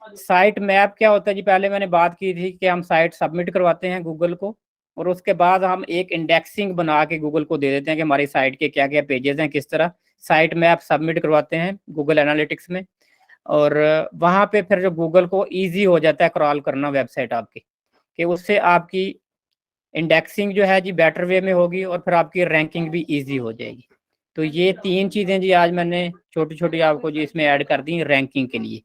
साइट मैप क्या होता है जी, पहले मैंने बात की थी कि हम साइट सबमिट करवाते हैं गूगल को, और उसके बाद हम एक इंडेक्सिंग बना के गूगल को दे देते हैं कि हमारी साइट के क्या क्या पेजेस हैं, किस तरह साइट मैप सबमिट करवाते हैं गूगल एनालिटिक्स में। और वहाँ पे फिर जो गूगल को ईजी हो जाता है क्रॉल करना वेबसाइट आपकी, कि उससे आपकी इंडेक्सिंग जो है जी बेटर वे में होगी और फिर आपकी रैंकिंग भी ईजी हो जाएगी। तो ये 3 चीज़ें जी आज मैंने छोटी छोटी आपको जी इसमें ऐड कर दी रैंकिंग के लिए,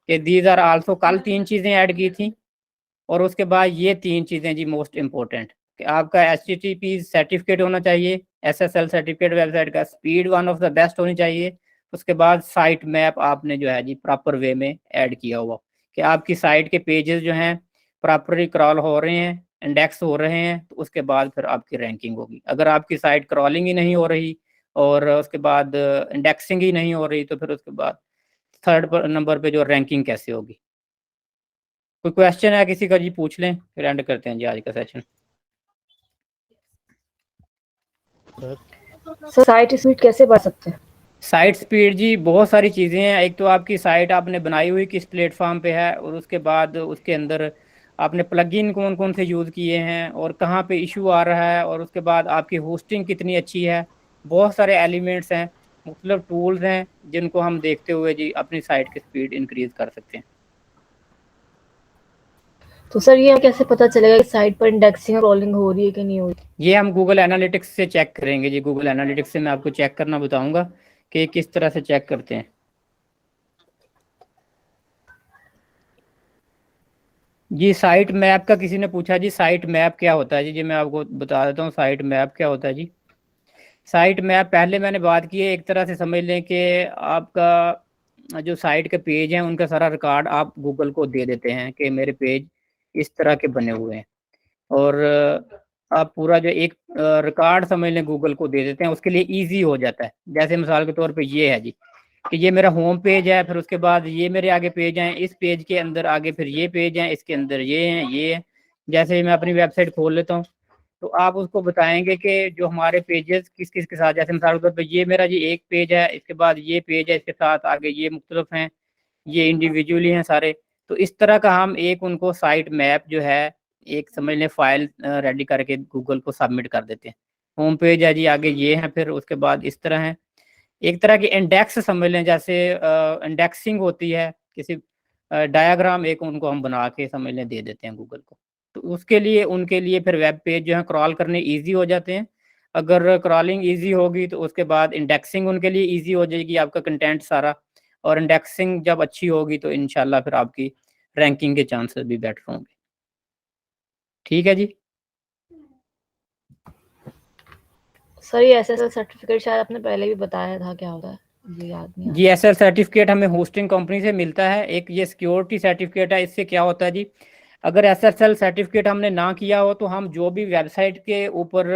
कि दीज आर आल्सो, कल 3 चीज़ें ऐड की थी और उसके बाद ये 3 चीज़ें जी मोस्ट इम्पोर्टेंट, कि आपका HTTP सर्टिफिकेट होना चाहिए, SSL सर्टिफिकेट वेबसाइट का, speed one of the best होनी चाहिए, उसके बाद साइट मैप आपने जो है जी प्रॉपर वे में ऐड किया हुआ, कि आपकी साइट के पेजेस जो हैं प्रॉपरली क्रॉल हो रहे हैं, इंडेक्स हो रहे हैं, तो उसके बाद फिर आपकी रैंकिंग होगी। अगर आपकी साइट क्रॉलिंग ही नहीं हो रही और उसके बाद इंडेक्सिंग ही नहीं हो रही, तो फिर उसके बाद थर्ड नंबर पे जो रैंकिंग कैसे होगी। कोई क्वेश्चन है किसी का जी, पूछ लें, फिर एंड करते हैं जी आज का सेशन। सर साइट स्पीड कैसे बढ़ा सकते हैं? साइट स्पीड जी बहुत सारी चीज़ें हैं। एक तो आपकी साइट आपने बनाई हुई किस प्लेटफॉर्म पे है, और उसके बाद उसके अंदर आपने प्लगइन कौन कौन से यूज़ किए हैं और कहाँ पे इशू आ रहा है, और उसके बाद आपकी होस्टिंग कितनी अच्छी है। बहुत सारे एलिमेंट्स हैं, मतलब टूल्स हैं जिनको हम देखते हुए जी अपनी साइट की स्पीड इंक्रीज कर सकते हैं। तो सर ये कैसे पता चलेगा कि साइट पर इंडेक्सिंग और क्रॉलिंग हो रही है कि नहीं हो रही? ये हम गूगल एनालिटिक्स से चेक करेंगे जी। गूगल एनालिटिक्स से मैं आपको चेक करना बताऊंगा कि किस तरह से चेक करते हैं। जी साइट मैप का किसी ने पूछा जी, साइट मैप क्या होता है जी मैं आपको बता देता हूँ साइट मैप क्या होता है जी। साइट मैप पहले मैंने बात की है, एक तरह से समझ लें कि आपका जो साइट के पेज हैं उनका सारा रिकॉर्ड आप गूगल को दे देते हैं कि मेरे पेज इस तरह के बने हुए हैं, और आप पूरा जो एक रिकॉर्ड समझ लें गूगल को दे देते हैं, उसके लिए इजी हो जाता है। जैसे मिसाल के तौर पे ये है जी कि ये मेरा होम पेज है, फिर उसके बाद ये मेरे आगे पेज हैं, इस पेज के अंदर आगे फिर ये पेज हैं, इसके अंदर ये हैं, ये हैं। जैसे मैं अपनी वेबसाइट खोल लेता हूँ तो आप उसको बताएंगे कि जो हमारे पेजेस किस किस के साथ, जैसे मिसाल के तौर पर ये मेरा जी एक पेज है, इसके बाद ये पेज है, इसके साथ आगे ये मुख्तलिफ हैं, ये इंडिविजुअली हैं सारे। तो इस तरह का हम एक उनको साइट मैप जो है एक समझ लें फाइल रेडी करके गूगल को सबमिट कर देते हैं। होम पेज है जी, आगे ये हैं, फिर उसके बाद इस तरह है। एक तरह की इंडेक्स समझ लें, जैसे इंडेक्सिंग होती है किसी डायग्राम एक उनको हम बना के समझ लें दे देते हैं गूगल को। तो उसके लिए उनके लिए फिर वेब पेज जो है क्रॉल करने इजी हो जाते हैं। अगर क्रॉलिंग इजी होगी तो उसके बाद इंडेक्सिंग उनके लिए इजी हो जाएगी, आपका कंटेंट सारा। और इंडेक्सिंग जब अच्छी होगी तो इंशाल्लाह फिर आपकी रैंकिंग के चांसेस भी बेटर होंगे। ठीक है जी। सर ये SSL सर्टिफिकेट शायद आपने पहले भी बताया था, क्या होता है ये याद नहीं आ जी SSL सर्टिफिकेट हमें होस्टिंग कंपनी से मिलता है। एक ये सिक्योरिटी सर्टिफिकेट है। इससे क्या होता है जी, अगर SSL सर्टिफिकेट हमने ना किया हो तो हम जो भी वेबसाइट के ऊपर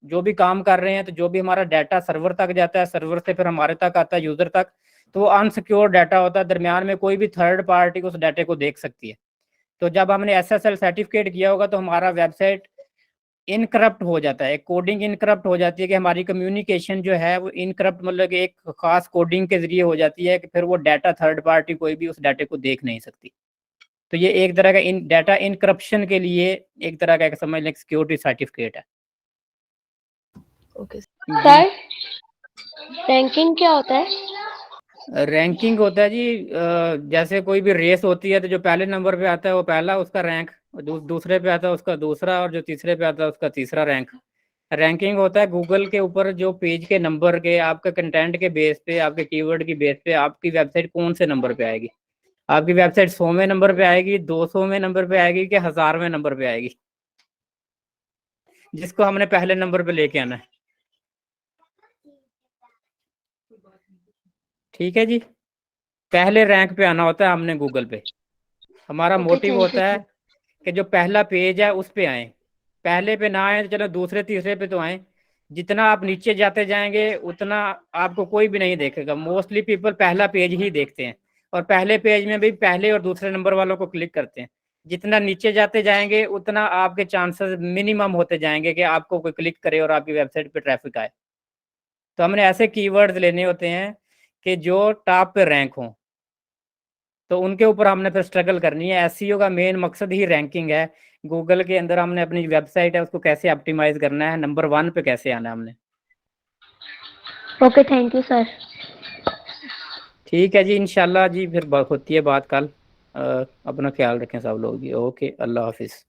जो भी काम कर रहे हैं, तो जो भी हमारा डाटा सर्वर तक जाता है, सर्वर से फिर हमारे तक आता है यूज़र तक, तो वो अनसिक्योर डाटा होता है, दरमियान में कोई भी थर्ड पार्टी उस डाटे को देख सकती है। तो जब हमने SSL सर्टिफिकेट किया होगा तो हमारा वेबसाइट इनकरप्ट हो जाता है, कोडिंग इनकरप्ट हो जाती है, कि हमारी कम्युनिकेशन जो है वो इनकरप्ट मतलब कि एक खास कोडिंग के जरिए हो जाती है, कि फिर वो डाटा थर्ड पार्टी कोई भी उस डाटे को देख नहीं सकती। तो ये एक तरह का इन डाटा इनकरप्शन के लिए एक तरह का एक समझ लें सिक्योरिटी सर्टिफिकेट है। ओके सर रैंकिंग क्या होता है? रैंकिंग होता है जी जैसे कोई भी रेस होती है तो जो पहले नंबर पे आता है वो पहला उसका रैंक, दूसरे पे आता है उसका दूसरा, और जो तीसरे पे आता है उसका तीसरा रैंक। रैंकिंग होता है गूगल के ऊपर जो पेज के नंबर के, आपके कंटेंट के बेस पे, आपके कीवर्ड की बेस पे आपकी वेबसाइट कौन से नंबर पे आएगी। आपकी वेबसाइट 100वें नंबर पे आएगी, 200वें नंबर पे आएगी, कि 1000वें नंबर पे आएगी, जिसको हमने पहले नंबर पे लेके आना है। ठीक है जी, पहले रैंक पे आना होता है हमने गूगल पे। हमारा मोटिव thank होता you. है कि जो पहला पेज है उस पे आए, पहले पे ना आए तो चलो दूसरे तीसरे पे तो आए। जितना आप नीचे जाते जाएंगे उतना आपको कोई भी नहीं देखेगा। मोस्टली पीपल पहला पेज ही देखते हैं, और पहले पेज में भी पहले और दूसरे नंबर वालों को क्लिक करते हैं। जितना नीचे जाते जाएंगे उतना आपके चांसेस मिनिमम होते जाएंगे कि आपको कोई क्लिक करे और आपकी वेबसाइट पे ट्रैफिक आए। तो हमने ऐसे कीवर्ड्स लेने होते हैं कि जो टॉप पे रैंक हों, तो उनके ऊपर हमने फिर स्ट्रगल करनी है। एसईओ का मेन मकसद ही रैंकिंग है। गूगल के अंदर हमने अपनी वेबसाइट है उसको कैसे ऑप्टिमाइज करना है, नंबर 1 पे कैसे आना है हमने। Okay thank you sir. ठीक है जी, इंशाल्लाह जी फिर होती है बात कल। अपना ख्याल रखें सब लोग जी। ओके, अल्लाह हाफिज़।